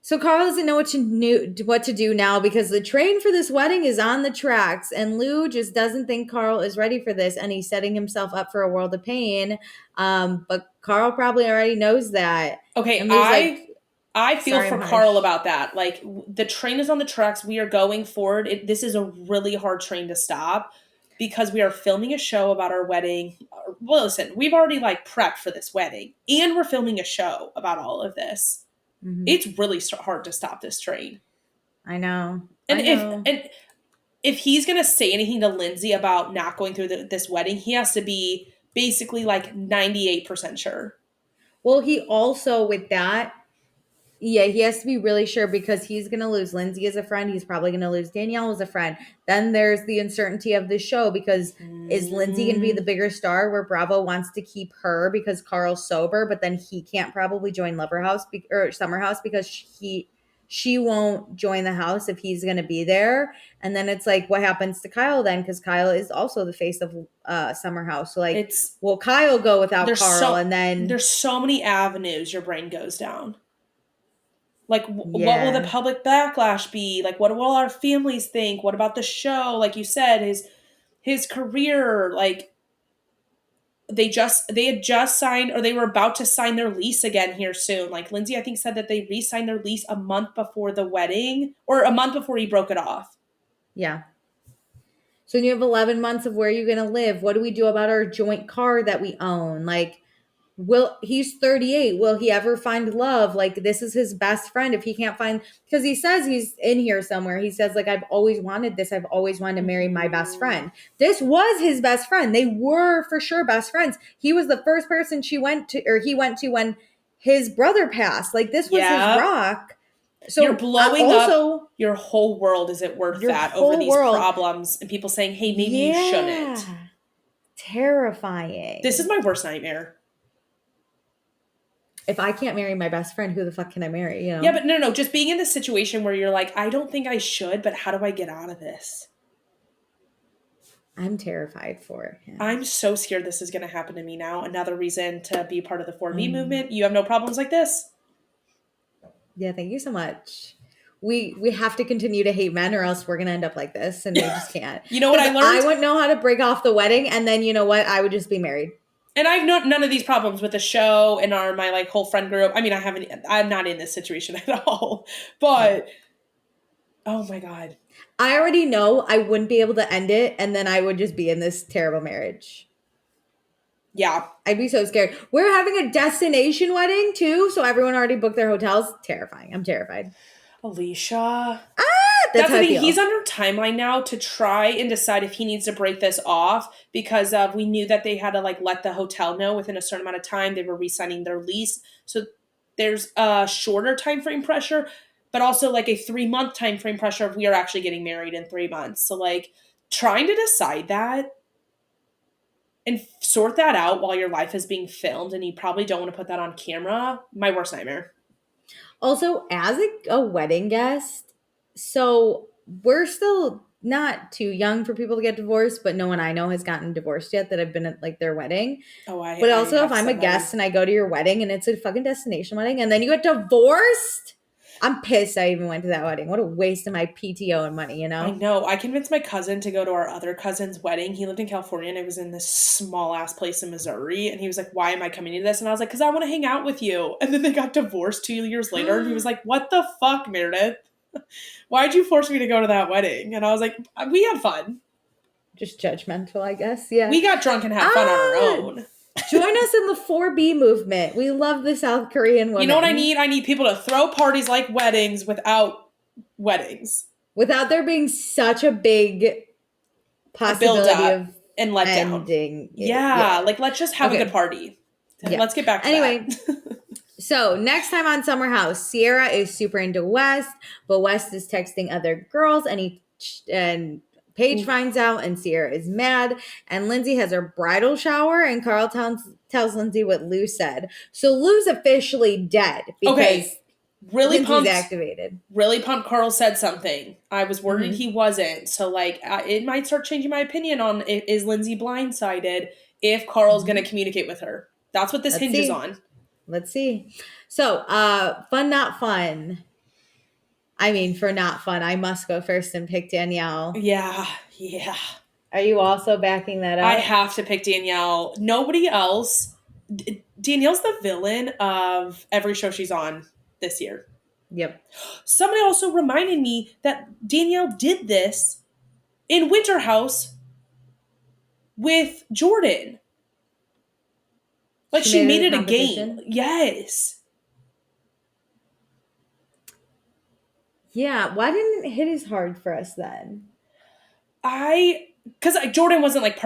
So Carl doesn't know what to do now because the train for this wedding is on the tracks, and Lou just doesn't think Carl is ready for this, and he's setting himself up for a world of pain. But Carl probably already knows that. Okay, And Lou's like, I feel sorry, for I'm Carl harsh. about that. Like, the train is on the tracks. We are going forward. This is a really hard train to stop because we are filming a show about our wedding. Well, listen, we've already like prepped for this wedding, and we're filming a show about all of this. Mhm. It's really hard to stop this train. I know. And I know. if he's gonna say anything to Lindsay about not going through this wedding, he has to be basically like 98% sure. Well, he also with that, yeah, he has to be really sure because he's going to lose Lindsay as a friend. He's probably going to lose Danielle as a friend. Then there's the uncertainty of the show because is Lindsay going to be the bigger star where Bravo wants to keep her because Carl's sober, but then he can't probably join Lover House or Summer House because she won't join the house if he's going to be there. And then it's like, what happens to Kyle then? Because Kyle is also the face of Summer House. So like, will Kyle go without Carl? And then there's so many avenues your brain goes down. Like, what will the public backlash be? Like, what will our families think? What about the show? Like you said, his career. Like, they had just signed, or they were about to sign their lease again here soon. Like Lindsay, I think, said that they re-signed their lease a month before the wedding, or a month before he broke it off. Yeah. So you have 11 months of where you're going to live. What do we do about our joint car that we own? Like, he's 38. Will he ever find love? Like, this is his best friend. If he can't find, because he says he's in here somewhere. He says, like, I've always wanted this. I've always wanted to marry my best friend. This was his best friend. They were for sure best friends. He was the first person he went to when his brother passed. Like, this was his rock. So you're blowing up your whole world. Is it worth that over these problems and people saying, hey, maybe you shouldn't? Terrifying. This is my worst nightmare. If I can't marry my best friend, who the fuck can I marry? You know? Yeah, but no. Just being in this situation where you're like, I don't think I should, but how do I get out of this? I'm terrified for him. I'm so scared this is going to happen to me now. Another reason to be part of the 4B movement. You have no problems like this? Yeah, thank you so much. We have to continue to hate men or else we're going to end up like this and we just can't. You know what I learned? I wouldn't know how to break off the wedding and then you know what? I would just be married. And I've none of these problems with the show and my like whole friend group. I mean, I'm not in this situation at all, but oh my God. I already know I wouldn't be able to end it and then I would just be in this terrible marriage. Yeah. I'd be so scared. We're having a destination wedding too, so everyone already booked their hotels. Terrifying. I'm terrified. Alicia. That's the thing. He's on our timeline now to try and decide if he needs to break this off because we knew that they had to like let the hotel know within a certain amount of time. They were re-signing their lease. So there's a shorter time frame pressure, but also like a 3-month time frame pressure if we are actually getting married in 3 months. So like trying to decide that and sort that out while your life is being filmed and you probably don't want to put that on camera. My worst nightmare. Also, as a wedding guest, so we're still not too young for people to get divorced, but no one I know has gotten divorced yet that have been at like their wedding. But also, if I'm a guest and I go to your wedding and it's a fucking destination wedding and then you get divorced, I'm pissed I even went to that wedding. What a waste of my PTO and money, you know? I know. I convinced my cousin to go to our other cousin's wedding. He lived in California and it was in this small ass place in Missouri. And he was like, why am I coming to this? And I was like, because I want to hang out with you. And then they got divorced 2 years later. And he was like, what the fuck, Meredith? Why'd you force me to go to that wedding? And I was like, we had fun. Just judgmental, I guess. Yeah. We got drunk and had fun on our own. Join us in the 4B movement. We love the South Korean women. You know what I need? I need people to throw parties like weddings without weddings. Without there being such a big possibility of and let ending. Down. Yeah, like let's just have a good party. Yeah. Let's get back to that. So next time on Summer House, Sierra is super into West, but West is texting other girls and Paige finds out and Sierra is mad and Lindsay has her bridal shower and Carl tells Lindsay what Lou said. So Lou's officially dead because really Lindsay's activated. Really pumped Carl said something. I was worried he wasn't. So like it might start changing my opinion on is Lindsay blindsided? if Carl's going to communicate with her. That's what this hinges on. Let's see. So, fun, not fun. I mean, for not fun, I must go first and pick Danielle. Yeah. Are you also backing that up? I have to pick Danielle. Nobody else. Danielle's the villain of every show she's on this year. Yep. Somebody also reminded me that Danielle did this in Winter House with Jordan. Like she made it a game. Yes. Yeah. Why didn't it hit as hard for us then? Because Jordan wasn't like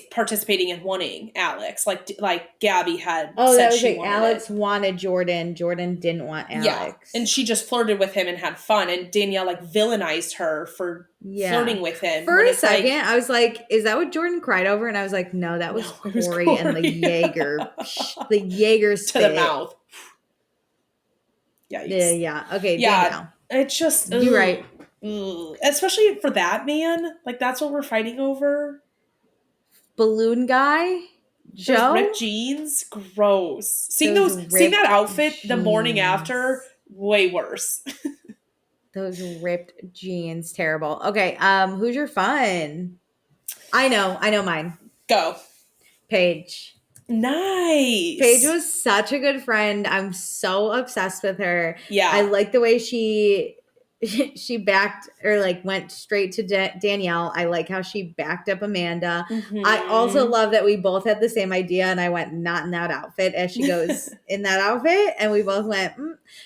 participating in wanting Alex, like Gabby had. Oh, said that was she like wanted Alex it. wanted Jordan. Jordan didn't want Alex. Yeah, and she just flirted with him and had fun. And Danielle like villainized her for flirting with him. For a second, I was like, "Is that what Jordan cried over?" And I was like, "No, that was Corey and the Jaeger, the Jaeger spit to the mouth." Yeah. Okay. Yeah, Danielle. it's just you're right. Especially for that man, like that's what we're fighting over. Balloon guy, Joe. Those ripped jeans, gross. Seeing that outfit the morning after, way worse. Those ripped jeans, terrible. Okay, who's your fun? I know mine. Go. Paige. Nice. Paige was such a good friend. I'm so obsessed with her. Yeah. I like the way she backed or like went straight to Danielle. I like how she backed up Amanda. Mm-hmm. I also love that we both had the same idea and I went not in that outfit as she goes in that outfit and we both went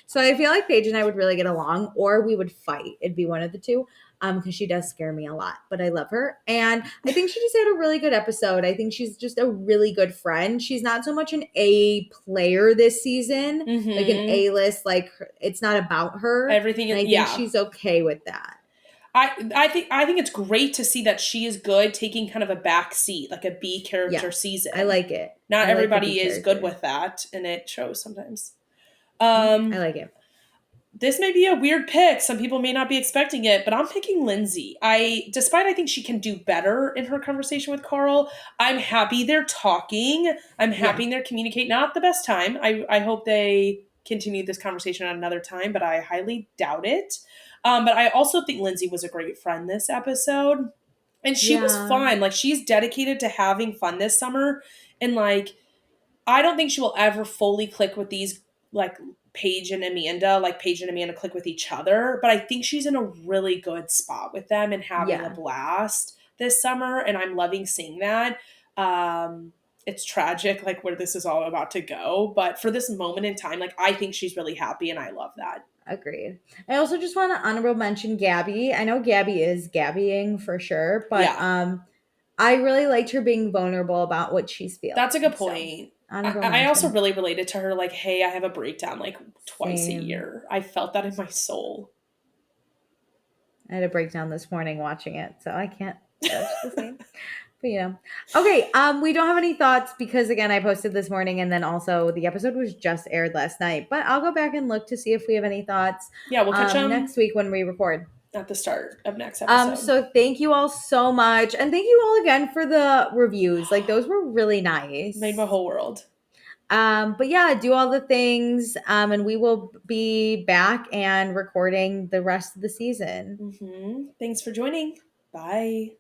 So I feel like Paige and I would really get along or we would fight. It'd be one of the two because she does scare me a lot, but I love her. And I think she just had a really good episode. I think she's just a really good friend. She's not so much an A player this season, like an A-list, like it's not about her. Everything is, I think she's okay with that. I think it's great to see that she is good taking kind of a back seat, like a B character season. I like it. Not everybody is good with that, and it shows sometimes. I like it. This may be a weird pick. Some people may not be expecting it, but I'm picking Lindsay. Despite I think she can do better in her conversation with Carl, I'm happy they're talking. I'm happy they're communicating. Not the best time. I hope they continue this conversation at another time, but I highly doubt it. But I also think Lindsay was a great friend this episode. And she was fun. Like, she's dedicated to having fun this summer. And, like, I don't think she will ever fully click with these, like, Paige and Amanda. Like, Paige and Amanda click with each other. But I think she's in a really good spot with them and having a blast this summer. And I'm loving seeing that. It's tragic, like, where this is all about to go. But for this moment in time, like, I think she's really happy. And I love that. Agreed. I also just want to honorable mention Gabby. I know Gabby is Gabbying for sure, but I really liked her being vulnerable about what she's feeling. That's a good point. I also really related to her, like, hey, I have a breakdown like twice a year. I felt that in my soul. I had a breakdown this morning watching it, so I can't judge the same. But okay. We don't have any thoughts because again, I posted this morning, and then also the episode was just aired last night. But I'll go back and look to see if we have any thoughts. Yeah, we'll catch them next week when we record at the start of next episode. So thank you all so much, and thank you all again for the reviews. Like those were really nice. Made my whole world. But yeah, do all the things, and we will be back and recording the rest of the season. Thanks for joining. Bye.